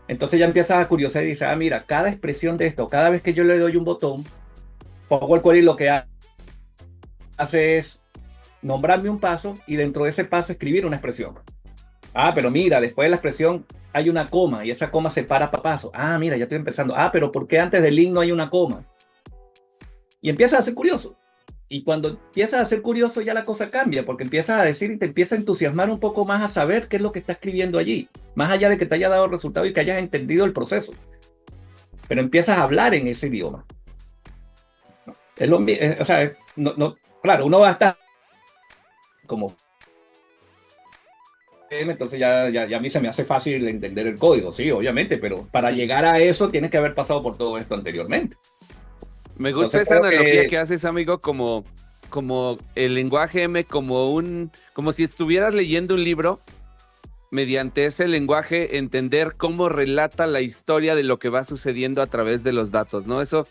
Speaker 1: Entonces ya empiezas a curiosear y dices, mira, cada expresión de esto, cada vez que yo le doy un botón, Power Query lo que hace es nombrarme un paso y dentro de ese paso escribir una expresión. Pero mira, después de la expresión hay una coma y esa coma separa paso. Mira, ya estoy empezando. Pero ¿por qué antes del in no hay una coma? Y empiezas a ser curioso. Y cuando empiezas a ser curioso ya la cosa cambia, porque empiezas a decir y te empieza a entusiasmar un poco más a saber qué es lo que está escribiendo allí, más allá de que te haya dado el resultado y que hayas entendido el proceso. Pero empiezas a hablar en ese idioma. O sea, claro, uno va a estar como entonces ya a mí se me hace fácil entender el código, sí, obviamente, pero para llegar a eso tienes que haber pasado por todo esto anteriormente.
Speaker 2: Me gusta
Speaker 1: Entonces
Speaker 2: esa
Speaker 1: creo
Speaker 2: analogía
Speaker 1: que
Speaker 2: que haces, amigo, como el lenguaje M, como si estuvieras leyendo un libro, mediante ese lenguaje entender cómo relata la historia de lo que va sucediendo a través de los datos, ¿no? Esa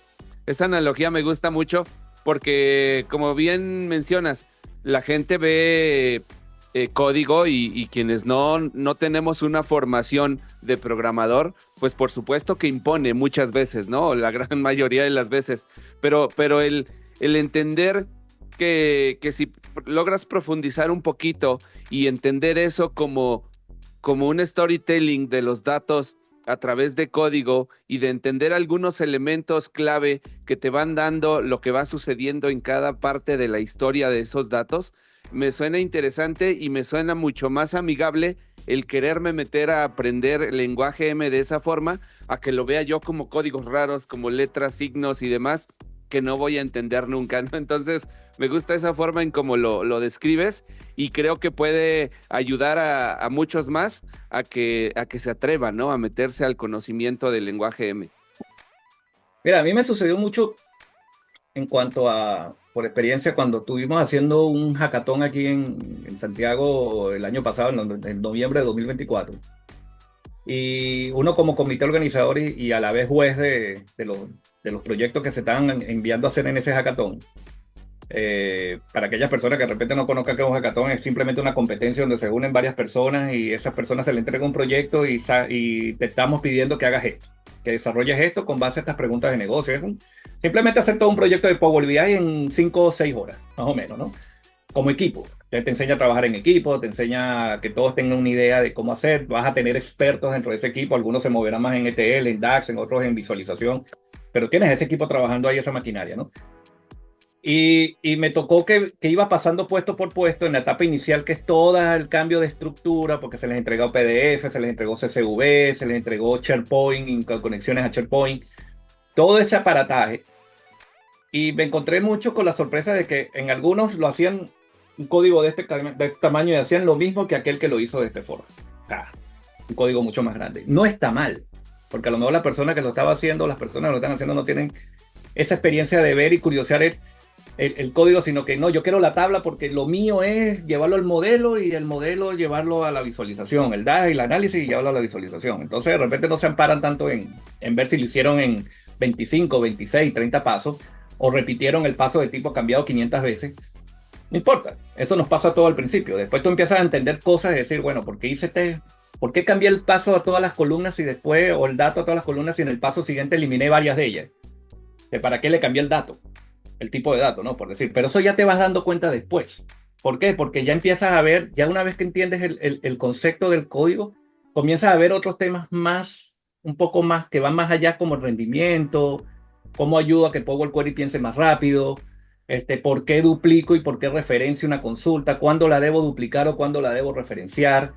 Speaker 2: analogía me gusta mucho porque, como bien mencionas, la gente ve código y quienes no tenemos una formación de programador, pues por supuesto que impone muchas veces, ¿no? La gran mayoría de las veces, pero el entender que si logras profundizar un poquito y entender eso como un storytelling de los datos a través de código y de entender algunos elementos clave que te van dando lo que va sucediendo en cada parte de la historia de esos datos, me suena interesante y me suena mucho más amigable el quererme meter a aprender lenguaje M de esa forma, a que lo vea yo como códigos raros, como letras, signos y demás, que no voy a entender nunca, ¿no? Entonces, me gusta esa forma en cómo lo describes y creo que puede ayudar a muchos más a que se atrevan, ¿no? A meterse al conocimiento del lenguaje M.
Speaker 1: mira, a mí me sucedió mucho en cuanto a, por experiencia, cuando estuvimos haciendo un hackathon aquí en Santiago el año pasado, en noviembre de 2024. Y uno como comité organizador y a la vez juez de los proyectos que se están enviando a hacer en ese hackathon. Para aquellas personas que de repente no conozcan que un hackathon es simplemente una competencia donde se unen varias personas y esas personas se le entrega un proyecto y te estamos pidiendo que hagas esto, que desarrolles esto con base a estas preguntas de negocio. Simplemente hacer todo un proyecto de Power BI en 5 o 6 horas, más o menos, ¿no? Como equipo. Ya te enseña a trabajar en equipo, te enseña que todos tengan una idea de cómo hacer, vas a tener expertos dentro de ese equipo, algunos se moverán más en ETL, en DAX, en otros en visualización, pero tienes ese equipo trabajando ahí, esa maquinaria, ¿no? Y me tocó que iba pasando puesto por puesto en la etapa inicial, que es todo el cambio de estructura, porque se les entregó PDF, se les entregó CSV, se les entregó SharePoint, conexiones a SharePoint, todo ese aparataje. Y me encontré mucho con la sorpresa de que en algunos lo hacían un código de este tamaño y hacían lo mismo que aquel que lo hizo de este forma. Un código mucho más grande. No está mal, porque a lo mejor la persona que lo estaba haciendo, las personas que lo están haciendo no tienen esa experiencia de ver y curiosear el código, sino que no, yo quiero la tabla porque lo mío es llevarlo al modelo y del modelo llevarlo a la visualización, el DAX y el análisis y llevarlo a la visualización. Entonces de repente no se amparan tanto en ver si lo hicieron en 25, 26, 30 pasos o repitieron el paso de tipo cambiado 500 veces. No importa, eso nos pasa todo al principio. Después tú empiezas a entender cosas y decir, bueno, ¿por qué por qué cambié el paso a todas las columnas y después, o el dato a todas las columnas y en el paso siguiente eliminé varias de ellas? ¿Para qué le cambié el dato? El tipo de dato, ¿no? Por decir, pero eso ya te vas dando cuenta después. ¿Por qué? Porque ya empiezas a ver, ya una vez que entiendes el concepto del código, comienzas a ver otros temas más, un poco más, que van más allá, como el rendimiento, cómo ayudo a que Power Query piense más rápido, por qué duplico y por qué referencio una consulta, cuándo la debo duplicar o cuándo la debo referenciar.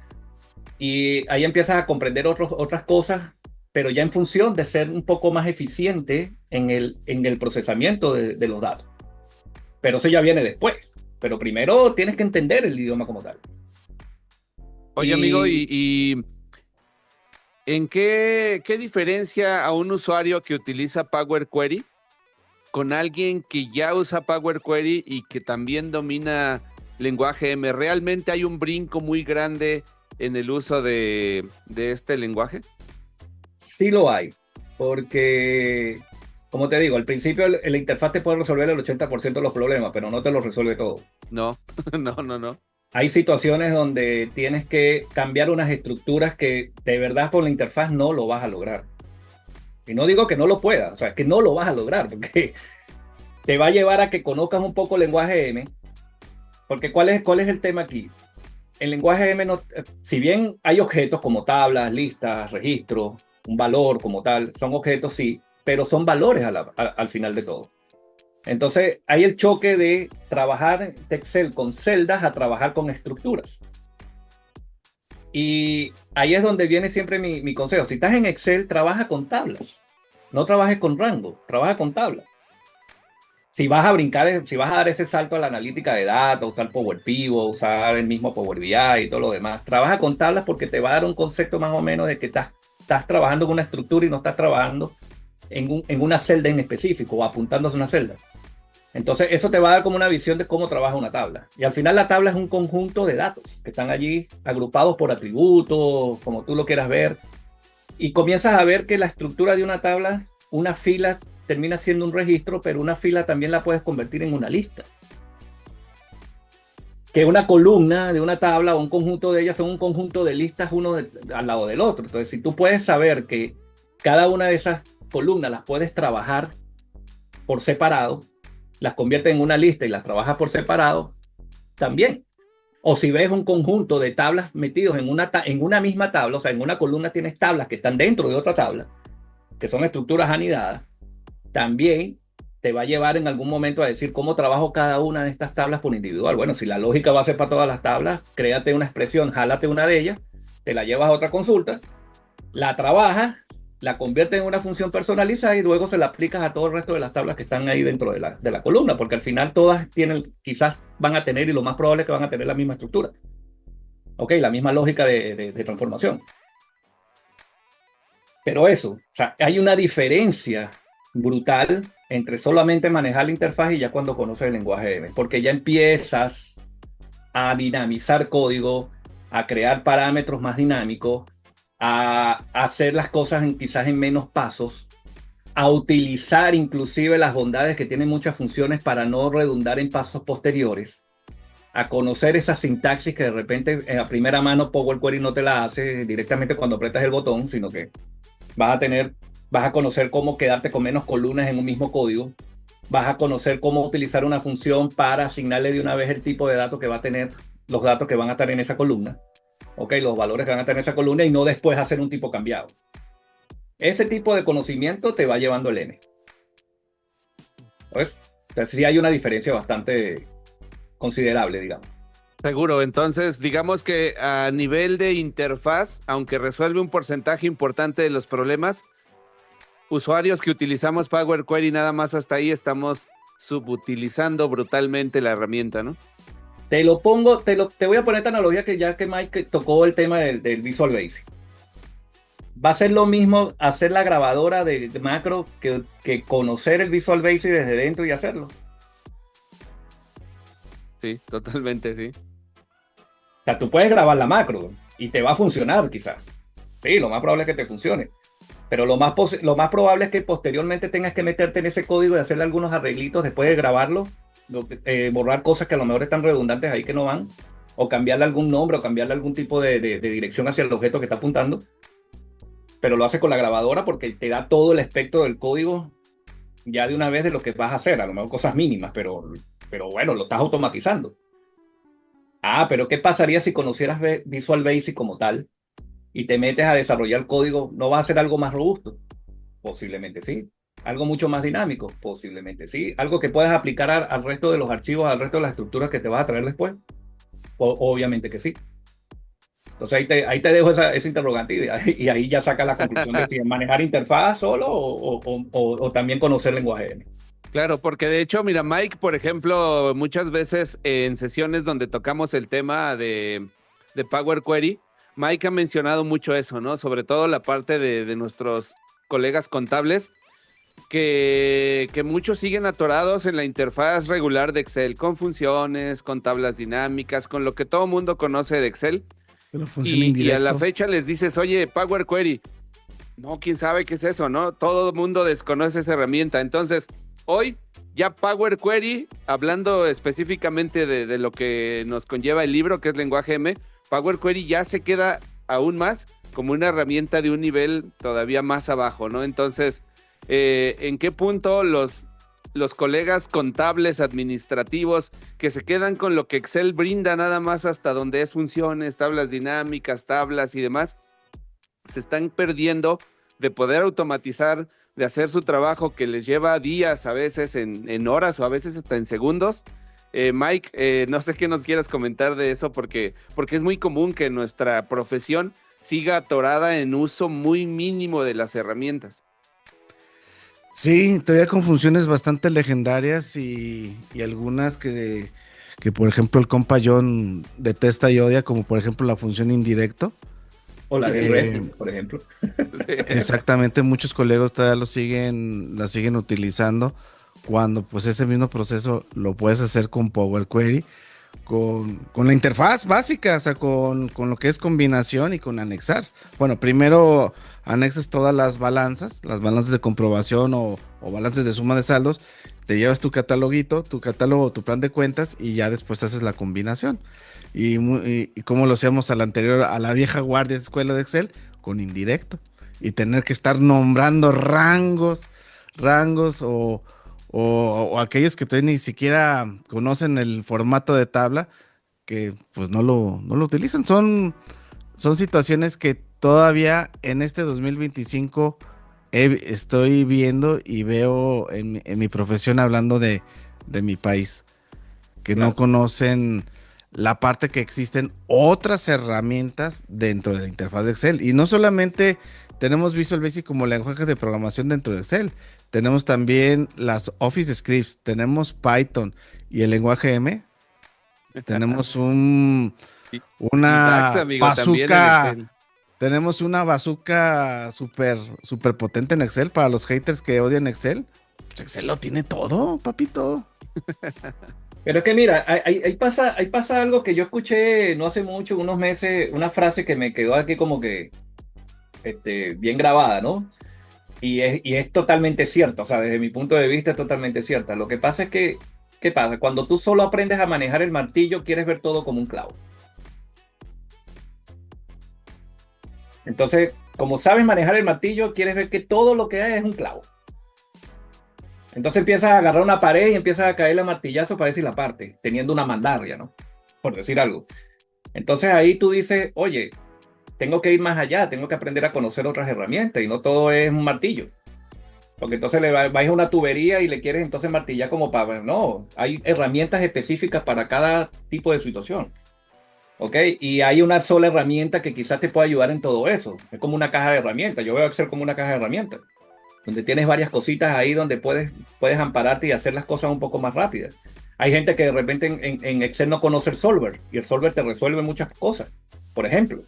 Speaker 1: Y ahí empiezas a comprender otras cosas, pero ya en función de ser un poco más eficiente en el procesamiento de los datos. Pero eso ya viene después. Pero primero tienes que entender el idioma como tal.
Speaker 2: Oye, amigo, ¿y en qué diferencia a un usuario que utiliza Power Query con alguien que ya usa Power Query y que también domina lenguaje M? ¿Realmente hay un brinco muy grande en el uso de este lenguaje?
Speaker 1: Sí lo hay, porque, como te digo, al principio la interfaz te puede resolver el 80% de los problemas, pero no te lo resuelve todo.
Speaker 2: No, no.
Speaker 1: Hay situaciones donde tienes que cambiar unas estructuras que de verdad con la interfaz no lo vas a lograr. Y no digo que no lo puedas, o sea, es que no lo vas a lograr, porque te va a llevar a que conozcas un poco el lenguaje M, porque ¿cuál es el tema aquí? El lenguaje M, no, si bien hay objetos como tablas, listas, registros, un valor como tal, son objetos sí, pero son valores al final de todo. Entonces hay el choque de trabajar de Excel con celdas a trabajar con estructuras. Y ahí es donde viene siempre mi consejo. Si estás en Excel, trabaja con tablas. No trabajes con rango, trabaja con tablas. Si vas a brincar, si vas a dar ese salto a la analítica de datos, usar Power Pivot, usar el mismo Power BI y todo lo demás, trabaja con tablas porque te va a dar un concepto más o menos de que estás trabajando con una estructura y no estás trabajando en una celda en específico o apuntándose a una celda. Entonces, eso te va a dar como una visión de cómo trabaja una tabla. Y al final la tabla es un conjunto de datos que están allí agrupados por atributos, como tú lo quieras ver. Y comienzas a ver que la estructura de una tabla, una fila termina siendo un registro, pero una fila también la puedes convertir en una lista. Que una columna de una tabla o un conjunto de ellas son un conjunto de listas uno al lado del otro. Entonces, si tú puedes saber que cada una de esas columnas las puedes trabajar por separado, las conviertes en una lista y las trabajas por separado, también. O si ves un conjunto de tablas metidos en una misma tabla, o sea, en una columna tienes tablas que están dentro de otra tabla, que son estructuras anidadas, también te va a llevar en algún momento a decir cómo trabajo cada una de estas tablas por individual. Bueno, si la lógica va a ser para todas las tablas, créate una expresión, jálate una de ellas, te la llevas a otra consulta, la trabajas, la conviertes en una función personalizada y luego se la aplicas a todo el resto de las tablas que están ahí dentro de la columna, porque al final todas tienen, quizás van a tener, y lo más probable es que van a tener la misma estructura. Ok, la misma lógica de transformación. Pero eso, o sea, hay una diferencia brutal entre solamente manejar la interfaz y ya cuando conoces el lenguaje M, porque ya empiezas a dinamizar código, a crear parámetros más dinámicos, a hacer las cosas quizás en menos pasos, a utilizar inclusive las bondades que tienen muchas funciones para no redundar en pasos posteriores, a conocer esa sintaxis que de repente a primera mano Power Query no te la hace directamente cuando apretas el botón, sino que vas a conocer cómo quedarte con menos columnas en un mismo código, vas a conocer cómo utilizar una función para asignarle de una vez el tipo de datos que va a tener, los datos que van a estar en esa columna, ok, los valores que van a estar en esa columna y no después hacer un tipo cambiado. Ese tipo de conocimiento te va llevando el N. ¿Ves? Entonces sí hay una diferencia bastante considerable, digamos.
Speaker 2: Seguro, entonces digamos que a nivel de interfaz, aunque resuelve un porcentaje importante de los problemas, usuarios que utilizamos Power Query nada más hasta ahí estamos subutilizando brutalmente la herramienta, ¿no?
Speaker 1: Te lo pongo, te voy a poner esta analogía que ya que Mike tocó el tema del Visual Basic. Va a ser lo mismo hacer la grabadora de macro que conocer el Visual Basic desde dentro y hacerlo.
Speaker 2: Sí, totalmente, sí.
Speaker 1: O sea, tú puedes grabar la macro y te va a funcionar quizás. Sí, lo más probable es que te funcione. Pero lo más probable es que posteriormente tengas que meterte en ese código y hacerle algunos arreglitos después de grabarlo, borrar cosas que a lo mejor están redundantes ahí que no van, o cambiarle algún nombre o cambiarle algún tipo de dirección hacia el objeto que está apuntando. Pero lo hace con la grabadora porque te da todo el espectro del código ya de una vez de lo que vas a hacer, a lo mejor cosas mínimas, pero bueno, lo estás automatizando. Pero ¿qué pasaría si conocieras Visual Basic como tal y te metes a desarrollar código? ¿No vas a hacer algo más robusto? Posiblemente sí. ¿Algo mucho más dinámico? Posiblemente sí. ¿Algo que puedas aplicar al resto de los archivos, al resto de las estructuras que te vas a traer después? Obviamente que sí. Entonces ahí te dejo esa interrogante y ahí ya saca la conclusión de si manejar interfaz solo o también conocer lenguaje M.
Speaker 2: Claro, porque de hecho, mira, Mike, por ejemplo, muchas veces en sesiones donde tocamos el tema de Power Query, Mike ha mencionado mucho eso, ¿no? Sobre todo la parte de nuestros colegas contables, que muchos siguen atorados en la interfaz regular de Excel, con funciones, con tablas dinámicas, con lo que todo mundo conoce de Excel. Y a la fecha les dices, oye, Power Query, no, quién sabe qué es eso, ¿no? Todo el mundo desconoce esa herramienta. Entonces, hoy ya Power Query, hablando específicamente de lo que nos conlleva el libro, que es lenguaje M, Power Query ya se queda aún más como una herramienta de un nivel todavía más abajo, ¿no? Entonces, ¿en qué punto los colegas contables, administrativos, que se quedan con lo que Excel brinda nada más hasta donde es funciones, tablas dinámicas, tablas y demás, se están perdiendo de poder automatizar, de hacer su trabajo que les lleva días, a veces en horas o a veces hasta en segundos? Mike, no sé qué nos quieras comentar de eso, porque es muy común que nuestra profesión siga atorada en uso muy mínimo de las herramientas.
Speaker 3: Sí, todavía con funciones bastante legendarias y algunas que, por ejemplo, el compa John detesta y odia, como por ejemplo la función indirecto.
Speaker 1: O la del
Speaker 3: Eh,
Speaker 1: REST, por ejemplo.
Speaker 2: Sí.
Speaker 3: Exactamente, muchos colegas todavía la siguen utilizando cuando pues ese mismo proceso lo puedes hacer con Power Query, con la interfaz básica, o sea, con lo que es combinación y con anexar. Bueno, primero anexas todas las balanzas de comprobación o balances de suma de saldos, te llevas tu cataloguito, tu catálogo, tu plan de cuentas y ya después haces la combinación. Y como lo hacíamos a la anterior, a la vieja guardia de escuela de Excel, con indirecto. Y tener que estar nombrando rangos o aquellos que todavía ni siquiera conocen el formato de tabla, que pues no lo utilizan. Son situaciones que todavía en este 2025 estoy viendo y veo en mi profesión hablando de mi país, que no
Speaker 1: Claro.
Speaker 3: conocen la parte que existen otras herramientas dentro de la interfaz de Excel. Y no solamente tenemos Visual Basic como lenguaje de programación dentro de Excel, tenemos también las Office Scripts, tenemos Python y el lenguaje M. Tenemos
Speaker 2: Y DAX,
Speaker 3: una
Speaker 2: amigo, también en
Speaker 3: bazooka,
Speaker 2: Excel.
Speaker 3: tenemos una bazooka súper potente en Excel para los haters que odian Excel. Pues Excel lo tiene todo, papito.
Speaker 1: Pero es que mira, ahí pasa algo que yo escuché no hace mucho, unos meses, una frase que me quedó aquí como que bien grabada, ¿no? Y es totalmente cierta, o sea, desde mi punto de vista es totalmente cierta. Lo que pasa es que, ¿qué pasa? Cuando tú solo aprendes a manejar el martillo, quieres ver todo como un clavo. Entonces, como sabes manejar el martillo, quieres ver que todo lo que hay es un clavo. Entonces empiezas a agarrar una pared y empiezas a caerle a martillazo para ver si la parte, teniendo una mandarria, ¿no? Por decir algo. Entonces ahí tú dices, oye, tengo que ir más allá, tengo que aprender a conocer otras herramientas y no todo es un martillo. Porque entonces vais a una tubería y le quieres entonces martillar como para... No, hay herramientas específicas para cada tipo de situación. ¿Ok? Y hay una sola herramienta que quizás te pueda ayudar en todo eso. Es como una caja de herramientas. Yo veo Excel como una caja de herramientas, donde tienes varias cositas ahí donde puedes ampararte y hacer las cosas un poco más rápidas. Hay gente que de repente en Excel no conoce el solver y el solver te resuelve muchas cosas. Por ejemplo,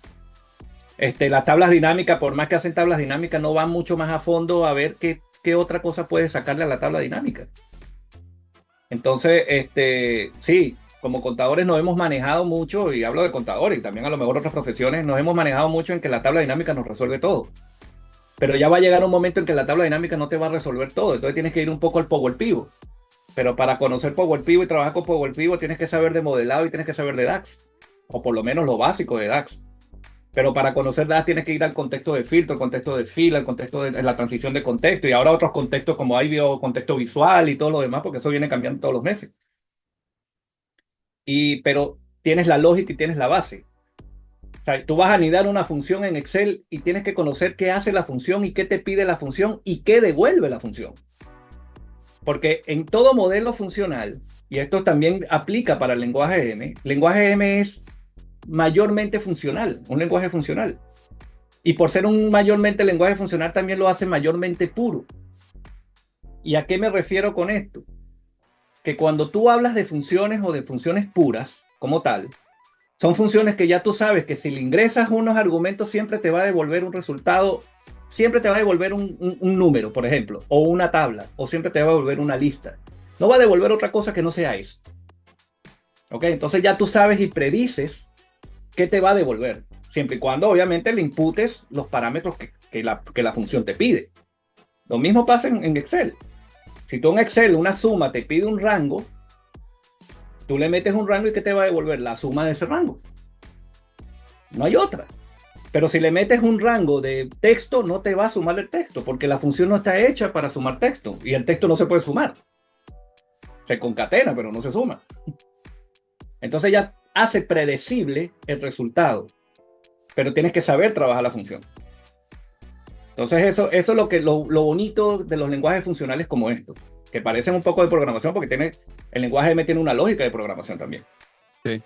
Speaker 1: las tablas dinámicas, por más que hacen tablas dinámicas, no van mucho más a fondo a ver qué otra cosa puedes sacarle a la tabla dinámica. Entonces, sí, como contadores nos hemos manejado mucho, y hablo de contadores y también a lo mejor otras profesiones, nos hemos manejado mucho en que la tabla dinámica nos resuelve todo. Pero ya va a llegar un momento en que la tabla dinámica no te va a resolver todo, entonces tienes que ir un poco al Power Pivot. Pero para conocer Power Pivot y trabajar con Power Pivot tienes que saber de modelado y tienes que saber de DAX, o por lo menos lo básico de DAX. Pero para conocer DAX tienes que ir al contexto de filtro, al contexto de fila, al contexto de la transición de contexto y ahora otros contextos como IBO, contexto visual y todo lo demás, porque eso viene cambiando todos los meses. Pero tienes la lógica y tienes la base. O sea, tú vas a anidar una función en Excel y tienes que conocer qué hace la función y qué te pide la función y qué devuelve la función. Porque en todo modelo funcional, y esto también aplica para el lenguaje M es mayormente funcional, un lenguaje funcional. Y por ser un mayormente lenguaje funcional también lo hace mayormente puro. ¿Y a qué me refiero con esto? Que cuando tú hablas de funciones o de funciones puras como tal, son funciones que ya tú sabes que si le ingresas unos argumentos siempre te va a devolver un resultado, siempre te va a devolver un número, por ejemplo, o una tabla, o siempre te va a devolver una lista. No va a devolver otra cosa que no sea eso. ¿Ok? Entonces ya tú sabes y predices qué te va a devolver, siempre y cuando obviamente le imputes los parámetros que la función te pide. Lo mismo pasa en Excel. Si tú en Excel una suma te pide un rango, tú le metes un rango y ¿qué te va a devolver? La suma de ese rango. No hay otra. Pero si le metes un rango de texto, no te va a sumar el texto, porque la función no está hecha para sumar texto, y el texto no se puede sumar. Se concatena, pero no se suma. Entonces ya hace predecible el resultado, pero tienes que saber trabajar la función. Entonces eso es lo bonito de los lenguajes funcionales como esto, que parecen un poco de programación, porque el lenguaje M tiene una lógica de programación también.
Speaker 2: Sí.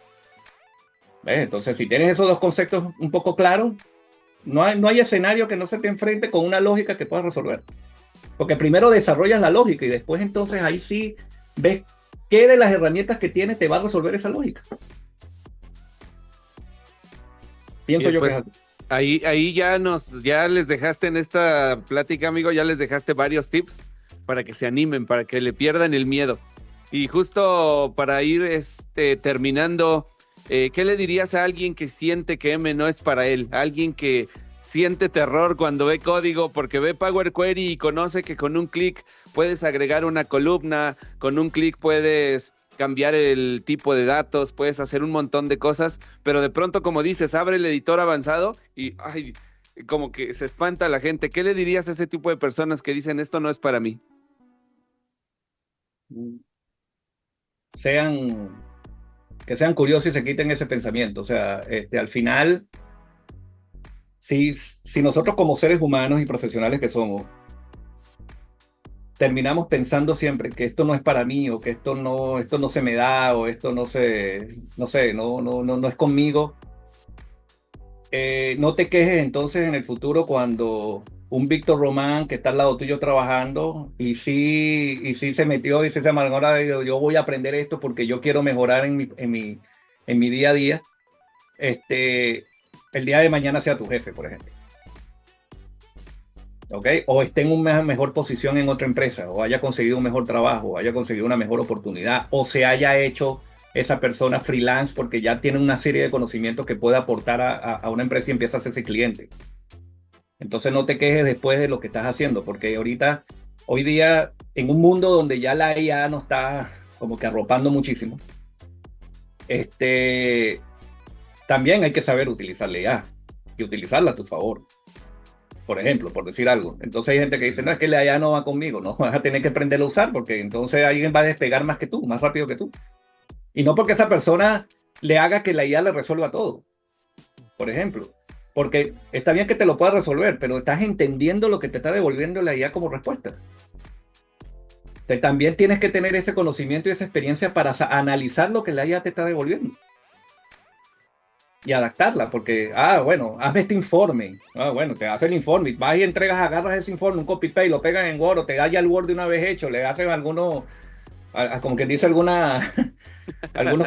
Speaker 1: ¿Ves? Entonces, si tienes esos dos conceptos un poco claros, no hay escenario que no se te enfrente con una lógica que puedas resolver. Porque primero desarrollas la lógica y después entonces ahí sí ves qué de las herramientas que tienes te va a resolver esa lógica. Pienso
Speaker 2: Y
Speaker 1: yo que es
Speaker 2: pues
Speaker 1: así.
Speaker 2: ahí ya les dejaste en esta plática, amigo, ya les dejaste varios tips para que se animen, para que le pierdan el miedo. Y justo para ir terminando, ¿qué le dirías a alguien que siente que M no es para él? A alguien que siente terror cuando ve código porque ve Power Query y conoce que con un clic puedes agregar una columna, con un clic puedes cambiar el tipo de datos, puedes hacer un montón de cosas, pero de pronto, como dices, abre el editor avanzado y ay, como que se espanta la gente. ¿Qué le dirías a ese tipo de personas que dicen esto no es para mí?
Speaker 1: Sean, que sean curiosos y se quiten ese pensamiento. O sea, al final, si nosotros como seres humanos y profesionales que somos, terminamos pensando siempre que esto no es para mí o que esto no se me da o esto no sé, no es conmigo. No te quejes entonces en el futuro cuando un Víctor Román que está al lado tuyo trabajando y sí se metió y sí se amargó, ahora yo voy a aprender esto porque yo quiero mejorar en mi día a día, el día de mañana sea tu jefe, por ejemplo. ¿Ok? O esté en una mejor posición en otra empresa, o haya conseguido un mejor trabajo, o haya conseguido una mejor oportunidad, o se haya hecho esa persona freelance porque ya tiene una serie de conocimientos que puede aportar a una empresa y empieza a hacerse cliente. Entonces no te quejes después de lo que estás haciendo, porque hoy día, en un mundo donde ya la IA nos está como que arropando muchísimo, también hay que saber utilizar la IA y utilizarla a tu favor. Por ejemplo, por decir algo. Entonces hay gente que dice, no, es que la IA no va conmigo, no, vas a tener que aprenderlo a usar porque entonces alguien va a despegar más que tú, más rápido que tú. Y no porque esa persona le haga que la IA le resuelva todo, por ejemplo. Porque está bien que te lo pueda resolver, pero estás entendiendo lo que te está devolviendo la IA como respuesta. Entonces, también tienes que tener ese conocimiento y esa experiencia para analizar lo que la IA te está devolviendo y adaptarla, porque, bueno, hazme este informe. Bueno, te hace el informe, vas y entregas, agarras ese informe, un copy-paste, lo pegas en Word, o te da ya el Word de una vez hecho, le hacen algunos, como quien dice, algunos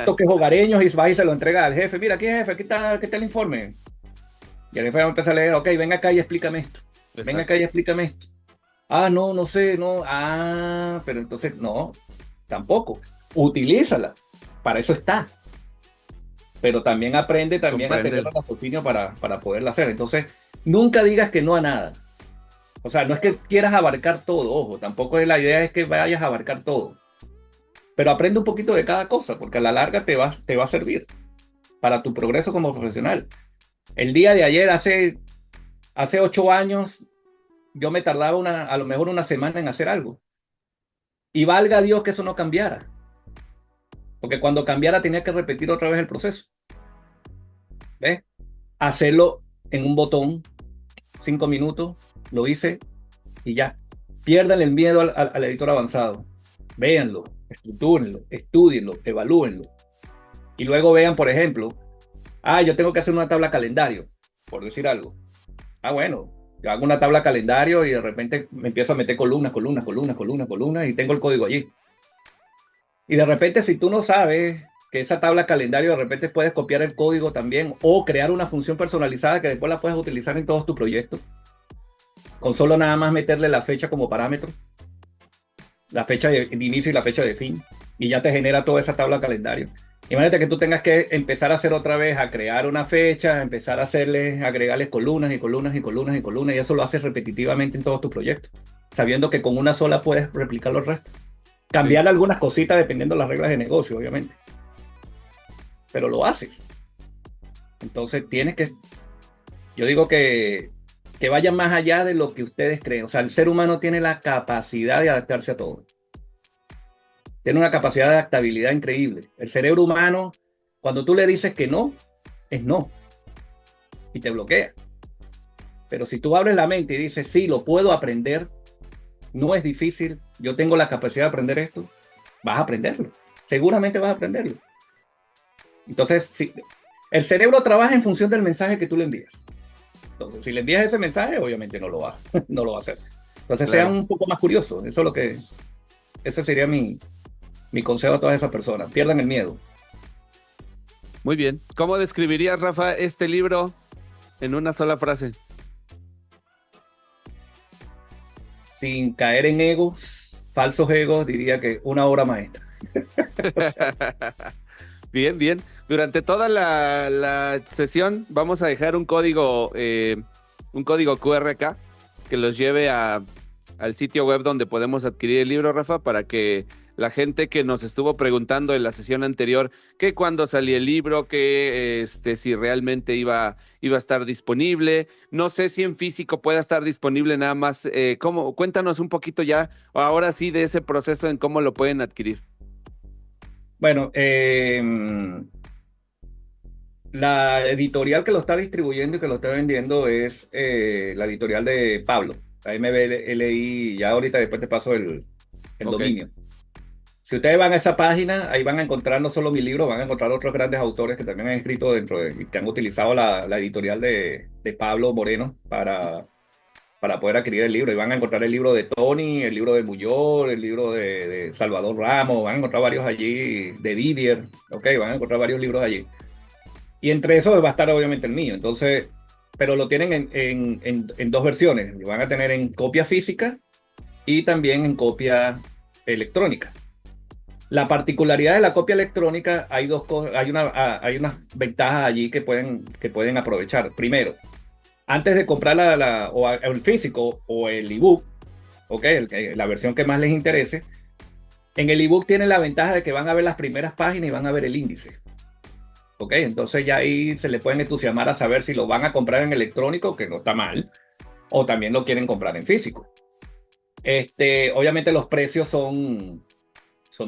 Speaker 1: toques hogareños y vas y se lo entregas al jefe. Mira, aquí jefe, aquí está el informe. Y el jefe va a empezar a leer, ok, ven acá y explícame esto. Ven acá y explícame esto. No sé, no. Pero entonces, no, tampoco. Utilízala. Para eso está. Pero también aprende también a tener el
Speaker 2: Compréndelo.
Speaker 1: raciocinio para poderla hacer. Entonces, nunca digas que no a nada. O sea, no es que quieras abarcar todo, ojo, tampoco es la idea es que vayas a abarcar todo. Pero aprende un poquito de cada cosa, porque a la larga te va a servir para tu progreso como profesional. El día de ayer, hace 8 años, yo me tardaba a lo mejor una semana en hacer algo. Y valga Dios que eso no cambiara. Porque cuando cambiara tenía que repetir otra vez el proceso. ¿Ves? Hacerlo en un botón, 5 minutos, lo hice y ya. Pierdan el miedo al editor avanzado. Véanlo, estructúrenlo, estudienlo, evalúenlo. Y luego vean, por ejemplo, yo tengo que hacer una tabla calendario, por decir algo. Bueno, yo hago una tabla calendario y de repente me empiezo a meter columnas y tengo el código allí. Y de repente, si tú no sabes que esa tabla calendario, de repente puedes copiar el código también o crear una función personalizada que después la puedes utilizar en todos tus proyectos. Con solo nada más meterle la fecha como parámetro, la fecha de inicio y la fecha de fin, y ya te genera toda esa tabla calendario. Imagínate que tú tengas que empezar a hacer otra vez, a crear una fecha, empezar a agregarles columnas y columnas y columnas y columnas, y eso lo haces repetitivamente en todos tus proyectos, sabiendo que con una sola puedes replicar los restos. Cambiar algunas cositas dependiendo de las reglas de negocio, obviamente. Pero lo haces. Entonces yo digo que vayan más allá de lo que ustedes creen. O sea, el ser humano tiene la capacidad de adaptarse a todo. Tiene una capacidad de adaptabilidad increíble. El cerebro humano, cuando tú le dices que no, es no. Y te bloquea. Pero si tú abres la mente y dices, sí, lo puedo aprender, no es difícil, yo tengo la capacidad de aprender esto, vas a aprenderlo. Seguramente vas a aprenderlo. Entonces, el cerebro trabaja en función del mensaje que tú le envías. Entonces, si le envías ese mensaje, obviamente no lo va a hacer. Entonces
Speaker 2: Claro.
Speaker 1: sean un poco más curiosos. Eso es lo que, ese sería mi consejo a todas esas personas. Pierdan el miedo.
Speaker 2: Muy bien. ¿Cómo describirías, Rafa, este libro en una sola frase?
Speaker 1: Sin caer en egos, falsos egos, diría que una obra maestra.
Speaker 2: Bien, bien. Durante toda la sesión vamos a dejar un código QR acá que los lleve al sitio web donde podemos adquirir el libro, Rafa, para que la gente que nos estuvo preguntando en la sesión anterior que cuándo salía el libro, que si realmente iba a estar disponible. No sé si en físico pueda estar disponible nada más. Cuéntanos un poquito ya, ahora sí, de ese proceso en cómo lo pueden adquirir.
Speaker 1: Bueno, la editorial que lo está distribuyendo y que lo está vendiendo es la editorial de Pablo, la MBLI. Ya ahorita después te paso el
Speaker 2: Ok.
Speaker 1: dominio. Si ustedes van a esa página, ahí van a encontrar no solo mi libro, van a encontrar otros grandes autores que también han escrito y que han utilizado la editorial de Pablo Moreno para poder adquirir el libro. Y van a encontrar el libro de Tony, el libro de Bullor, el libro de Salvador Ramos, van a encontrar varios allí, de Didier, ok, van a encontrar varios libros allí. Y entre esos va a estar obviamente el mío. Entonces, pero lo tienen en dos versiones. Lo van a tener en copia física y también en copia electrónica. La particularidad de la copia electrónica, hay dos cosas, hay unas ventajas allí que pueden aprovechar. Primero, antes de comprar o el físico o el ebook, okay, la versión que más les interese, en el ebook tienen la ventaja de que van a ver las primeras páginas y van a ver el índice. Okay, entonces ya ahí se le pueden entusiasmar a saber si lo van a comprar en electrónico, que no está mal, o también lo quieren comprar en físico. Obviamente los precios son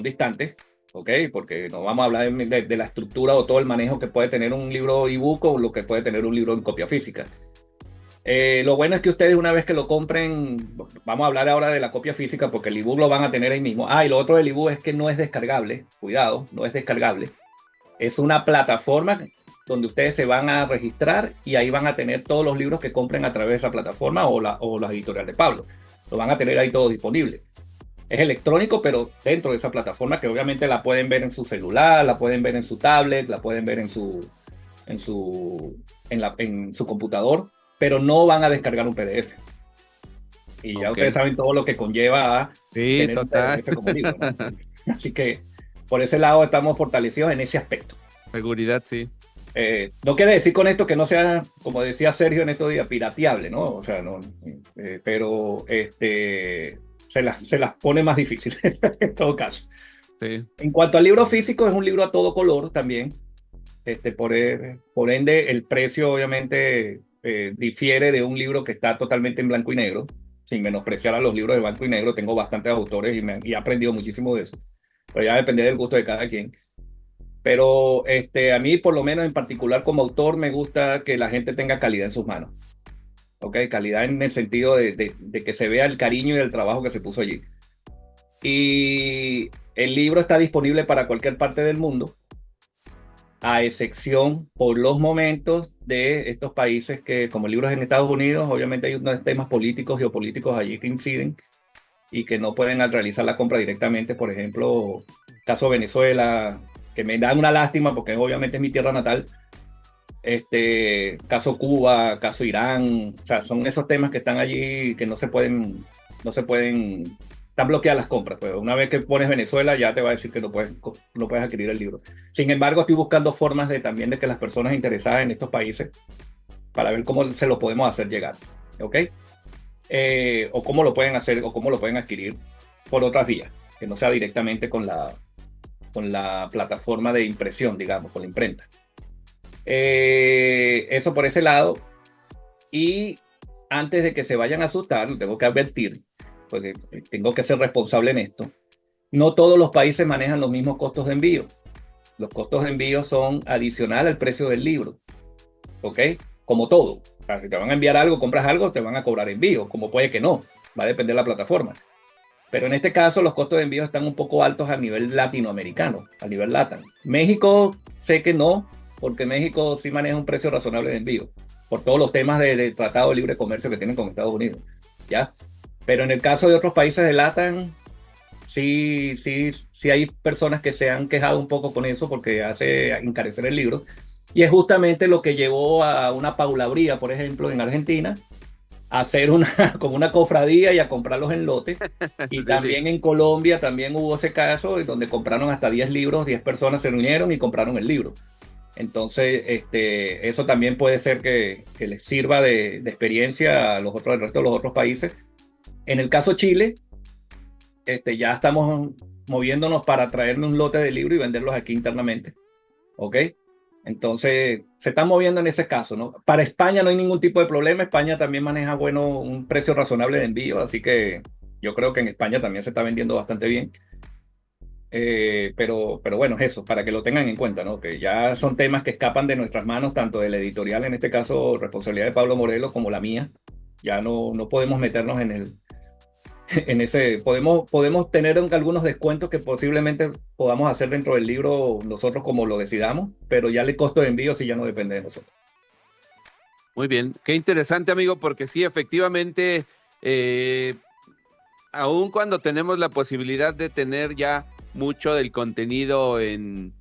Speaker 1: distantes, ¿ok? Porque no vamos a hablar de la estructura o todo el manejo que puede tener un libro ebook o lo que puede tener un libro en copia física. Lo bueno es que ustedes una vez que lo compren, vamos a hablar ahora de la copia física porque el ebook lo van a tener ahí mismo. Y lo otro del ebook es que no es descargable, cuidado, no es descargable. Es una plataforma donde ustedes se van a registrar y ahí van a tener todos los libros que compren a través de esa plataforma o la editorial de Pablo. Lo van a tener ahí todo disponible. Es electrónico, pero dentro de esa plataforma que obviamente la pueden ver en su celular, la pueden ver en su tablet, la pueden ver en su computador, pero no van a descargar un PDF. Y ya
Speaker 2: Ok.
Speaker 1: ustedes saben todo lo que conlleva a
Speaker 2: Sí,
Speaker 1: tener
Speaker 2: total.
Speaker 1: un PDF como libro, ¿no? Así que por ese lado estamos fortalecidos en ese aspecto.
Speaker 2: Seguridad, sí.
Speaker 1: No quiere decir con esto que no sea, como decía Sergio en estos días, pirateable, ¿no? O sea, no, pero se las pone más difícil en todo caso.
Speaker 2: Sí.
Speaker 1: En cuanto al libro físico, es un libro a todo color también. Por ende, el precio obviamente difiere de un libro que está totalmente en blanco y negro. Sin menospreciar a los libros de blanco y negro, tengo bastantes autores y he aprendido muchísimo de eso. Pero ya depende del gusto de cada quien. Pero a mí, por lo menos en particular como autor, me gusta que la gente tenga calidad en sus manos. ¿Ok? Calidad en el sentido de que se vea el cariño y el trabajo que se puso allí. Y el libro está disponible para cualquier parte del mundo, a excepción por los momentos de estos países que, como el libro es en Estados Unidos, obviamente hay unos temas políticos, geopolíticos allí que inciden y que no pueden realizar la compra directamente. Por ejemplo, caso Venezuela, que me dan una lástima porque obviamente es mi tierra natal. Caso Cuba, caso Irán, o sea, son esos temas que están allí que no se pueden, están bloqueadas las compras. Pues una vez que pones Venezuela ya te va a decir que no puedes adquirir el libro. Sin embargo, estoy buscando formas también de que las personas interesadas en estos países, para ver cómo se lo podemos hacer llegar, ¿ok? O cómo lo pueden hacer o cómo lo pueden adquirir por otras vías, que no sea directamente con la plataforma de impresión, digamos, con la imprenta. Eso por ese lado. Y antes de que se vayan a asustar, lo tengo que advertir, porque tengo que ser responsable en esto. No todos los países manejan los mismos costos de envío. Los costos de envío son adicional al precio del libro, ¿ok? Como todo. O sea, si te van a enviar algo, compras algo, te van a cobrar envío, como puede que no, va a depender de la plataforma. Pero en este caso los costos de envío están un poco altos a nivel latinoamericano, a nivel LATAM. México sé que no, porque México sí maneja un precio razonable de envío, por todos los temas de Tratado de Libre Comercio que tienen con Estados Unidos, ¿ya? Pero en el caso de otros países de LATAM, sí hay personas que se han quejado un poco con eso porque hace encarecer el libro. Y es justamente lo que llevó a una paulabría, por ejemplo, en Argentina, a hacer como una cofradía y a comprarlos en lote. Y
Speaker 2: Sí, sí.
Speaker 1: también en Colombia también hubo ese caso en donde compraron hasta 10 libros, 10 personas se reunieron y compraron el libro. Entonces, eso también puede ser que les sirva de experiencia a los otros, al resto de los otros países. En el caso Chile, ya estamos moviéndonos para traerme un lote de libros y venderlos aquí internamente. ¿Ok? Entonces, se están moviendo en ese caso, ¿no? Para España no hay ningún tipo de problema. España también maneja, bueno, un precio razonable de envío, así que yo creo que en España también se está vendiendo bastante bien. Pero bueno, eso, para que lo tengan en cuenta, ¿no? Que ya son temas que escapan de nuestras manos, tanto de la editorial, en este caso, responsabilidad de Pablo Morelos, como la mía. Ya no podemos meternos en ese, podemos tener algunos descuentos que posiblemente podamos hacer dentro del libro nosotros como lo decidamos, pero ya el costo de envío sí ya no depende de nosotros.
Speaker 2: Muy bien, qué interesante, amigo, porque sí, efectivamente, eh, aun cuando tenemos la posibilidad de tener ya mucho del contenido en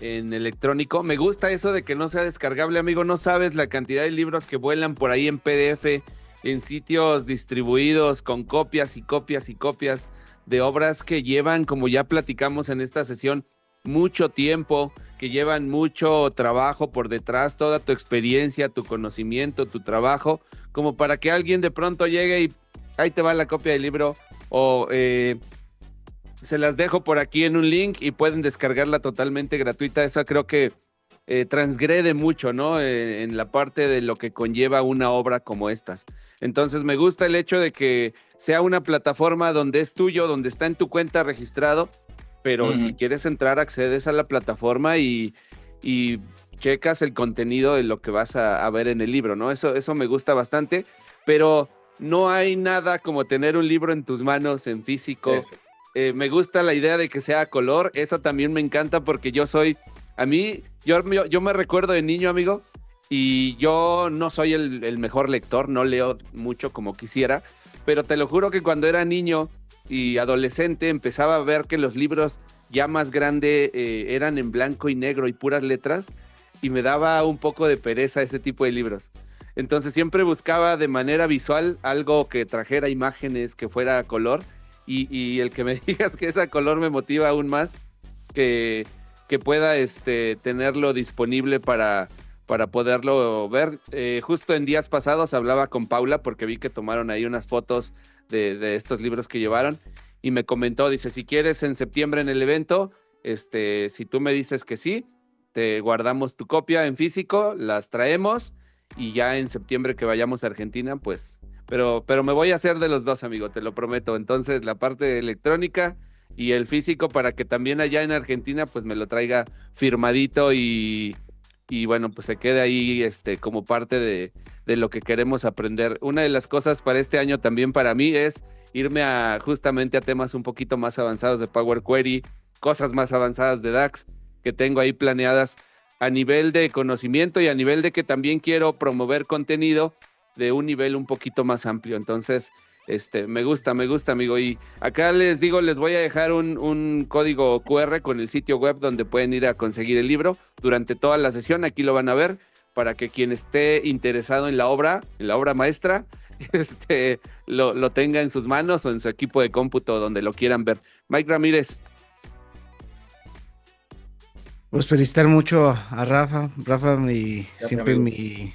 Speaker 2: electrónico, me gusta eso de que no sea descargable, amigo. No sabes la cantidad de libros que vuelan por ahí en PDF, en sitios distribuidos con copias y copias y copias de obras que llevan, como ya platicamos en esta sesión, mucho tiempo, que llevan mucho trabajo por detrás, toda tu experiencia, tu conocimiento, tu trabajo, como para que alguien de pronto llegue y ahí te va la copia del libro o se las dejo por aquí en un link y pueden descargarla totalmente gratuita. Esa creo que transgrede mucho, ¿no? En la parte de lo que conlleva una obra como estas. Entonces me gusta el hecho de que sea una plataforma donde es tuyo, donde está en tu cuenta registrado, pero si
Speaker 1: Ujú.
Speaker 2: quieres entrar, accedes a la plataforma y checas el contenido de lo que vas a ver en el libro, ¿no? Eso me gusta bastante, pero no hay nada como tener un libro en tus manos en físico.
Speaker 1: Exacto.
Speaker 2: Me gusta la idea de que sea a color, eso también me encanta porque yo me recuerdo de niño, amigo, y yo no soy el mejor lector, no leo mucho como quisiera, pero te lo juro que cuando era niño y adolescente empezaba a ver que los libros ya más grandes eran en blanco y negro y puras letras, y me daba un poco de pereza ese tipo de libros. Entonces siempre buscaba de manera visual algo que trajera imágenes, que fuera a color, y el que me digas que es a color me motiva aún más que, que pueda tenerlo disponible para poderlo ver. Justo en días pasados hablaba con Paula porque vi que tomaron ahí unas fotos de estos libros que llevaron y me comentó, dice, si quieres en septiembre en el evento, si tú me dices que sí, te guardamos tu copia en físico, las traemos y ya en septiembre que vayamos a Argentina, pues, pero me voy a hacer de los dos, amigo, te lo prometo. Entonces, la parte electrónica y el físico para que también allá en Argentina, pues me lo traiga firmadito y bueno, pues se quede ahí como parte de lo que queremos aprender. Una de las cosas para este año también para mí es irme justamente a temas un poquito más avanzados de Power Query, cosas más avanzadas de DAX que tengo ahí planeadas a nivel de conocimiento y a nivel de que también quiero promover contenido de un nivel un poquito más amplio. Entonces, me gusta, amigo. Y acá les digo, les voy a dejar un código QR con el sitio web donde pueden ir a conseguir el libro durante toda la sesión. Aquí lo van a ver para que quien esté interesado en la obra maestra, lo tenga en sus manos o en su equipo de cómputo donde lo quieran ver. Mike Ramírez.
Speaker 3: Pues felicitar mucho a Rafa. Rafa,
Speaker 1: Gracias,
Speaker 3: siempre
Speaker 1: amigo.
Speaker 3: mi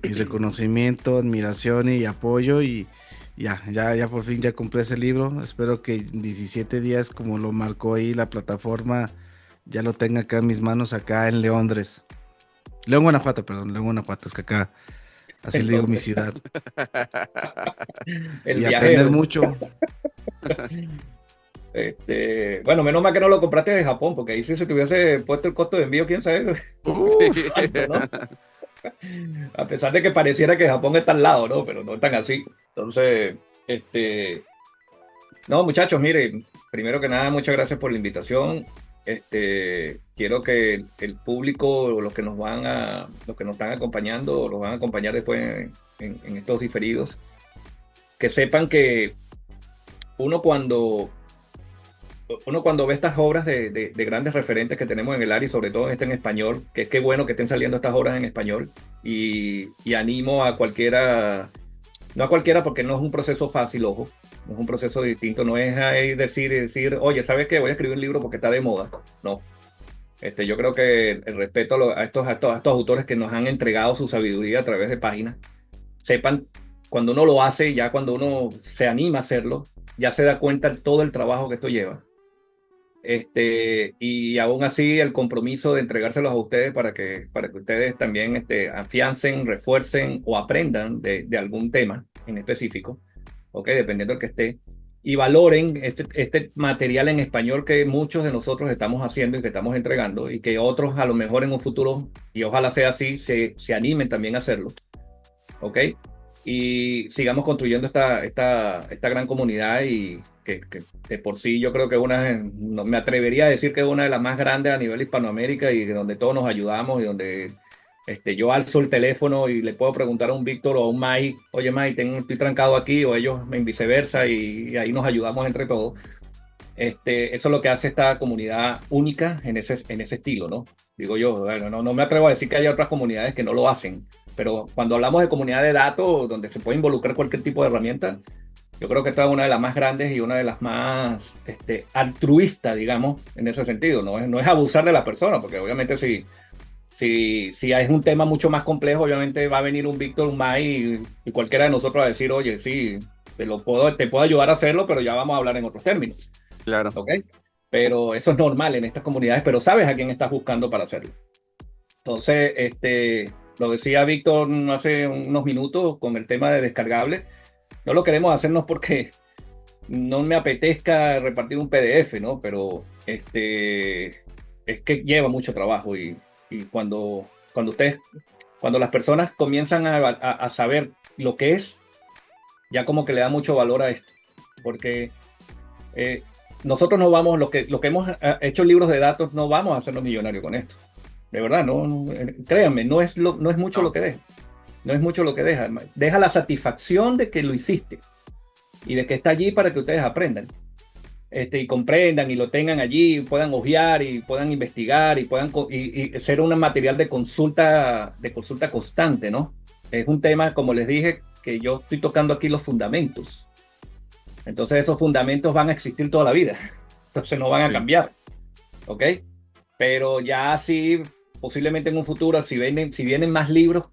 Speaker 3: reconocimiento, admiración y apoyo. Y ya por fin ya compré ese libro. Espero que en 17 días, como lo marcó ahí la plataforma, ya lo tenga acá en mis manos, acá en Leondres. León, Guanajuato, perdón, León, Guanajuato, es que acá, así le digo mi
Speaker 1: Entonces,
Speaker 3: ciudad.
Speaker 1: el
Speaker 3: Y aprender
Speaker 1: viajero.
Speaker 3: mucho.
Speaker 1: Bueno, menos mal que no lo compraste de Japón, porque ahí sí se te hubiese puesto el costo de envío, quién sabe
Speaker 2: Sí.
Speaker 1: cuánto, ¿no? A pesar de que pareciera que Japón está al lado, ¿no? Pero no es tan así. Entonces, no, muchachos, miren, primero que nada, muchas gracias por la invitación. Quiero que el público, los que nos están acompañando, los van a acompañar después en estos diferidos, que sepan que uno cuando, uno cuando ve estas obras de grandes referentes que tenemos en el área y sobre todo en español, que qué bueno que estén saliendo estas obras en español y animo a cualquiera, no a cualquiera porque no es un proceso fácil, ojo, no es un proceso distinto, no es ahí decir, oye, ¿sabes qué? Voy a escribir un libro porque está de moda. No. Yo creo que el respeto a estos autores que nos han entregado su sabiduría a través de páginas, sepan, cuando uno lo hace, ya cuando uno se anima a hacerlo, ya se da cuenta todo el trabajo que esto lleva. Y aún así el compromiso de entregárselos a ustedes para que ustedes también afiancen, refuercen o aprendan de algún tema en específico, ¿ok? Dependiendo del que esté, y valoren este material en español que muchos de nosotros estamos haciendo y que estamos entregando y que otros a lo mejor en un futuro, y ojalá sea así, se animen también a hacerlo, ¿ok? Y sigamos construyendo esta gran comunidad y que de por sí yo creo que no, me atrevería a decir que es una de las más grandes a nivel Hispanoamérica y donde todos nos ayudamos y donde yo alzo el teléfono y le puedo preguntar a un Víctor o a un Mike, oye Mike, estoy trancado aquí, o ellos en viceversa y ahí nos ayudamos entre todos. Eso es lo que hace esta comunidad única en ese estilo, ¿no? Digo yo, bueno, no me atrevo a decir que haya otras comunidades que no lo hacen, pero cuando hablamos de comunidad de datos, donde se puede involucrar cualquier tipo de herramienta, yo creo que esta es una de las más grandes y una de las más altruistas, digamos, en ese sentido. No es abusar de la persona, porque obviamente si es un tema mucho más complejo, obviamente va a venir un Víctor, un Mai y cualquiera de nosotros a decir, oye, sí, te puedo ayudar a hacerlo, pero ya vamos a hablar en otros términos.
Speaker 2: Claro.
Speaker 1: ¿Ok? Pero eso es normal en estas comunidades, pero sabes a quién estás buscando para hacerlo. Entonces, lo decía Víctor hace unos minutos con el tema de descargable. No lo queremos hacernos porque no me apetezca repartir un PDF, ¿no? Pero es que lleva mucho trabajo y cuando las personas comienzan a saber lo que es, ya como que le da mucho valor a esto. Porque nosotros no vamos, los que hemos hecho libros de datos, no vamos a hacernos millonarios con esto. De verdad, créanme, no es mucho lo que deja. No es mucho lo que deja. Deja la satisfacción de que lo hiciste y de que está allí para que ustedes aprendan. Y comprendan y lo tengan allí, puedan hojear y puedan investigar y puedan y ser un material de consulta constante, ¿no? Es un tema, como les dije, que yo estoy tocando aquí los fundamentos. Entonces esos fundamentos van a existir toda la vida. Entonces no van a cambiar. ¿Ok? Pero ya sí, posiblemente en un futuro, si vienen más libros,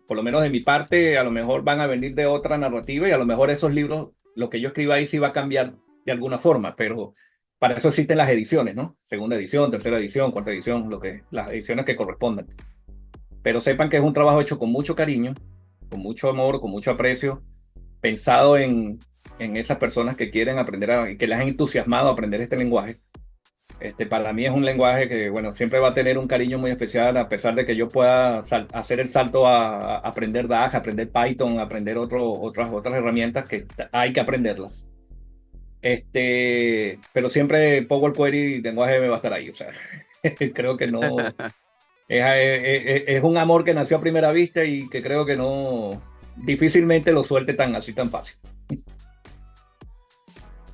Speaker 1: por lo menos de mi parte, a lo mejor van a venir de otra narrativa y a lo mejor esos libros, lo que yo escriba ahí sí va a cambiar de alguna forma, pero para eso existen las ediciones, ¿no? Segunda edición, tercera edición, cuarta edición, las ediciones que correspondan. Pero sepan que es un trabajo hecho con mucho cariño, con mucho amor, con mucho aprecio, pensado en esas personas que quieren aprender y que les han entusiasmado a aprender este lenguaje. Para mí es un lenguaje que, bueno, siempre va a tener un cariño muy especial, a pesar de que yo pueda hacer el salto a aprender DAG, aprender Python, aprender otras herramientas que hay que aprenderlas. Pero siempre Power Query y lenguaje me va a estar ahí, o sea, creo que no, es un amor que nació a primera vista y que creo que no, difícilmente lo suelte tan fácil.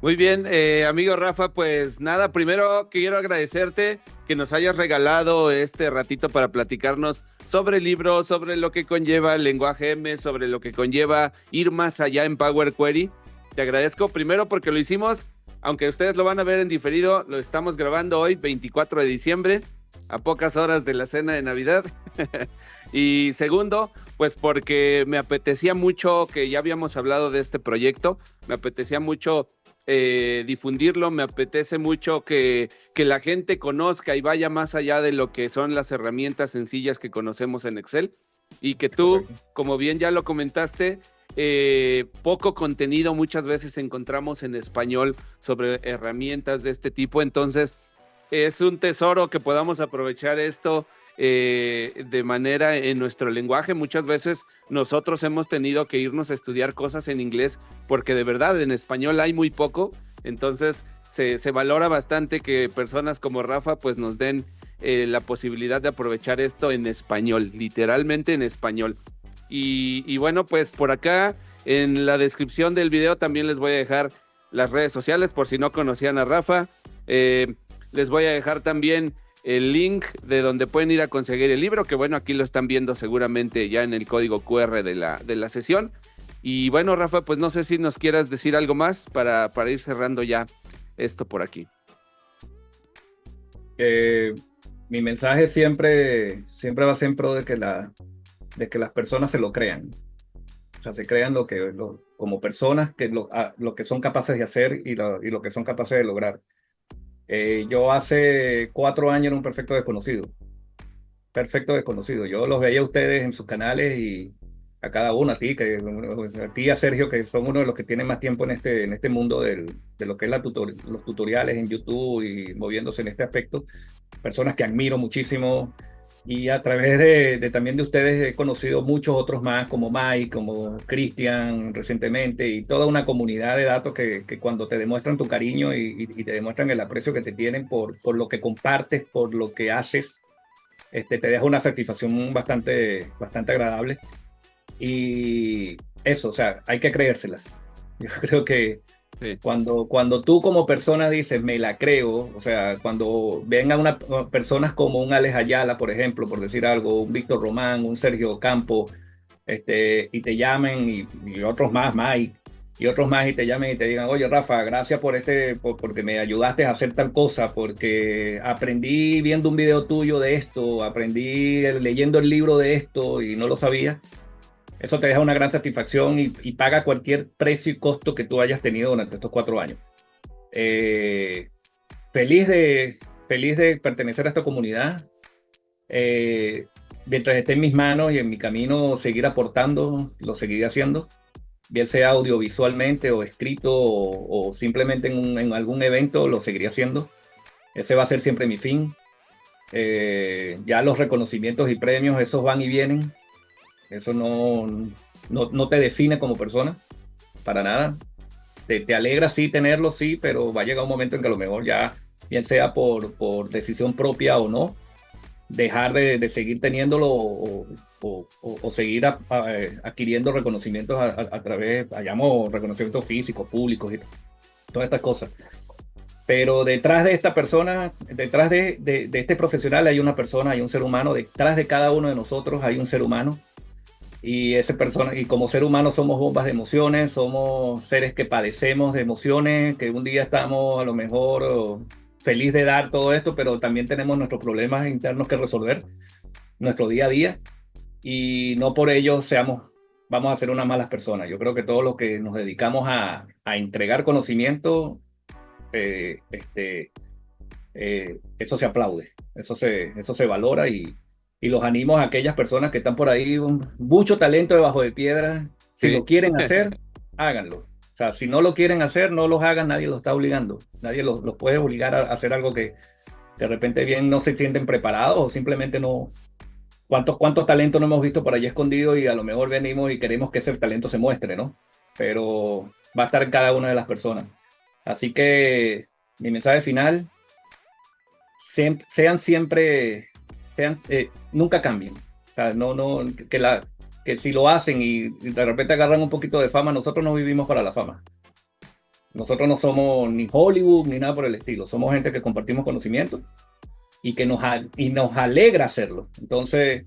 Speaker 2: Muy bien, amigo Rafa, pues nada, primero quiero agradecerte que nos hayas regalado este ratito para platicarnos sobre el libro, sobre lo que conlleva el lenguaje M, sobre lo que conlleva ir más allá en Power Query. Te agradezco primero porque lo hicimos, aunque ustedes lo van a ver en diferido, lo estamos grabando hoy, 24 de diciembre, a pocas horas de la cena de Navidad. Y segundo, pues porque me apetecía mucho, que ya habíamos hablado de este proyecto, me apetecía mucho difundirlo, me apetece mucho que la gente conozca y vaya más allá de lo que son las herramientas sencillas que conocemos en Excel, y que tú, como bien ya lo comentaste, poco contenido muchas veces encontramos en español sobre herramientas de este tipo, entonces es un tesoro que podamos aprovechar esto de manera en nuestro lenguaje. Muchas veces nosotros hemos tenido que irnos a estudiar cosas en inglés porque de verdad en español hay muy poco, entonces se valora bastante que personas como Rafa pues nos den la posibilidad de aprovechar esto en español, literalmente en español. Y bueno, pues por acá En la descripción del video también les voy a dejar las redes sociales por si no conocían a Rafa. Les voy a dejar también el link de donde pueden ir a conseguir el libro, que bueno, aquí lo están viendo seguramente ya en el código QR de la sesión. Y bueno, Rafa, pues no sé si nos quieras decir algo más para ir cerrando ya esto por aquí.
Speaker 1: Mi mensaje siempre va a ser en pro de que las personas se lo crean. O sea, se crean como personas, que lo que son capaces de hacer y lo que son capaces de lograr. Yo hace 4 años era un perfecto desconocido. Perfecto desconocido. Yo los veía a ustedes en sus canales y a cada uno, a ti, a Sergio, que son uno de los que tienen más tiempo en este mundo de lo que es los tutoriales en YouTube y moviéndose en este aspecto. Personas que admiro muchísimo. Y a través también de ustedes he conocido muchos otros más, como Mike, como Cristian recientemente, y toda una comunidad de datos que cuando te demuestran tu cariño y te demuestran el aprecio que te tienen por lo que compartes, por lo que haces, te deja una satisfacción bastante agradable. Y eso, o sea, hay que creérsela. Yo creo que
Speaker 2: Sí.
Speaker 1: cuando tú como persona dices, me la creo, o sea, cuando vengan personas como un Alex Ayala, por ejemplo, por decir algo, un Víctor Román, un Sergio Campo, y te llamen, y otros más, Mike, y otros más, y te llamen y te digan, oye, Rafa, gracias porque me ayudaste a hacer tal cosa, porque aprendí viendo un video tuyo de esto, aprendí leyendo el libro de esto y no lo sabía. Eso te deja una gran satisfacción y paga cualquier precio y costo que tú hayas tenido durante estos 4 años. Feliz de pertenecer a esta comunidad. Mientras esté en mis manos y en mi camino seguir aportando, lo seguiré haciendo, bien sea audiovisualmente o escrito o simplemente en algún evento, lo seguiré haciendo. Ese va a ser siempre mi fin. Ya los reconocimientos y premios, esos van y vienen. Eso no te define como persona, para nada. Te alegra sí tenerlo, sí, pero va a llegar un momento en que a lo mejor ya, bien sea por decisión propia o no, dejar de seguir teniéndolo o seguir adquiriendo reconocimientos a través, hayamos reconocimientos físicos, públicos y todas estas cosas. Pero detrás de esta persona, detrás de este profesional hay una persona, hay un ser humano, detrás de cada uno de nosotros hay un ser humano. Y como ser humano somos bombas de emociones, somos seres que padecemos de emociones, que un día estamos a lo mejor feliz de dar todo esto, pero también tenemos nuestros problemas internos que resolver, nuestro día a día, y no por ello vamos a ser unas malas personas. Yo creo que todos los que nos dedicamos a entregar conocimiento, eso se aplaude, eso se valora y los animo a aquellas personas que están por ahí, mucho talento debajo de piedra. Si
Speaker 2: Sí.
Speaker 1: lo quieren hacer, háganlo. O sea, si no lo quieren hacer, no los hagan, nadie los está obligando. Nadie los puede obligar a hacer algo que de repente bien no se sienten preparados o simplemente no. ¿Cuánto talento no hemos visto por allí escondido y a lo mejor venimos y queremos que ese talento se muestre, ¿no? Pero va a estar en cada una de las personas. Así que mi mensaje final, nunca cambien. O sea, que si lo hacen y de repente agarran un poquito de fama, nosotros no vivimos para la fama. Nosotros no somos ni Hollywood ni nada por el estilo. Somos gente que compartimos conocimiento y que nos alegra hacerlo. Entonces,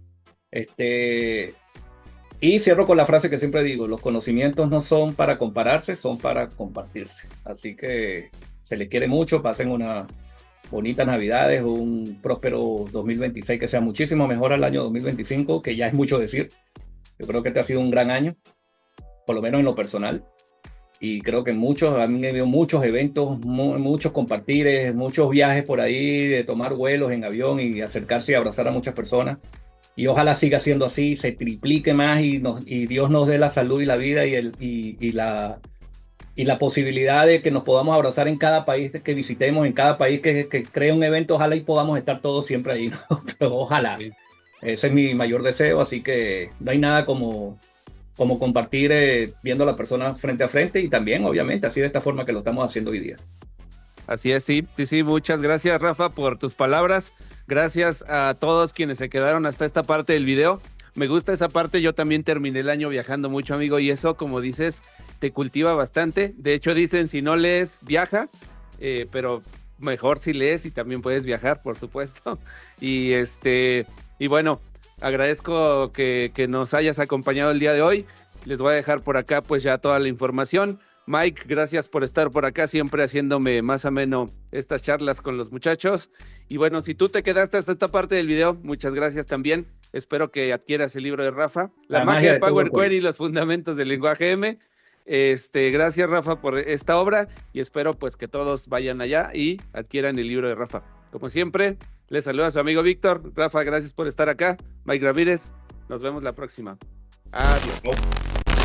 Speaker 1: y cierro con la frase que siempre digo: los conocimientos no son para compararse, son para compartirse. Así que se les quiere mucho, pasen una bonitas Navidades, un próspero 2026 que sea muchísimo mejor al año 2025, que ya es mucho decir. Yo creo que este ha sido un gran año, por lo menos en lo personal. Y creo que han habido muchos eventos, muchos compartires, muchos viajes por ahí, de tomar vuelos en avión y acercarse y abrazar a muchas personas. Y ojalá siga siendo así, se triplique más y Dios nos dé la salud y la vida y la posibilidad de que nos podamos abrazar en cada país que visitemos, en cada país que cree un evento. Ojalá y podamos estar todos siempre ahí, ¿no? Ojalá.
Speaker 2: Sí.
Speaker 1: Ese es mi mayor deseo, así que no hay nada como compartir viendo a la persona frente a frente y también, obviamente, así de esta forma que lo estamos haciendo hoy día.
Speaker 2: Así es, sí, muchas gracias, Rafa, por tus palabras. Gracias a todos quienes se quedaron hasta esta parte del video. me gusta esa parte. Yo también terminé el año viajando mucho, amigo, y eso, como dices, te cultiva bastante. De hecho, dicen, si no lees, viaja, pero mejor si lees y también puedes viajar, por supuesto. Y y bueno, agradezco que nos hayas acompañado el día de hoy. Les voy a dejar por acá pues ya toda la información. Mike, gracias por estar por acá, siempre haciéndome más ameno estas charlas con los muchachos. Y bueno, si tú te quedaste hasta esta parte del video, muchas gracias también. Espero que adquieras el libro de Rafa, La magia de Power Query y los fundamentos del lenguaje M. Gracias, Rafa, por esta obra y espero pues que todos vayan allá y adquieran el libro de Rafa. Como siempre, les saluda a su amigo Víctor. Rafa, gracias por estar acá. Mike Ramírez, nos vemos la próxima. Adiós.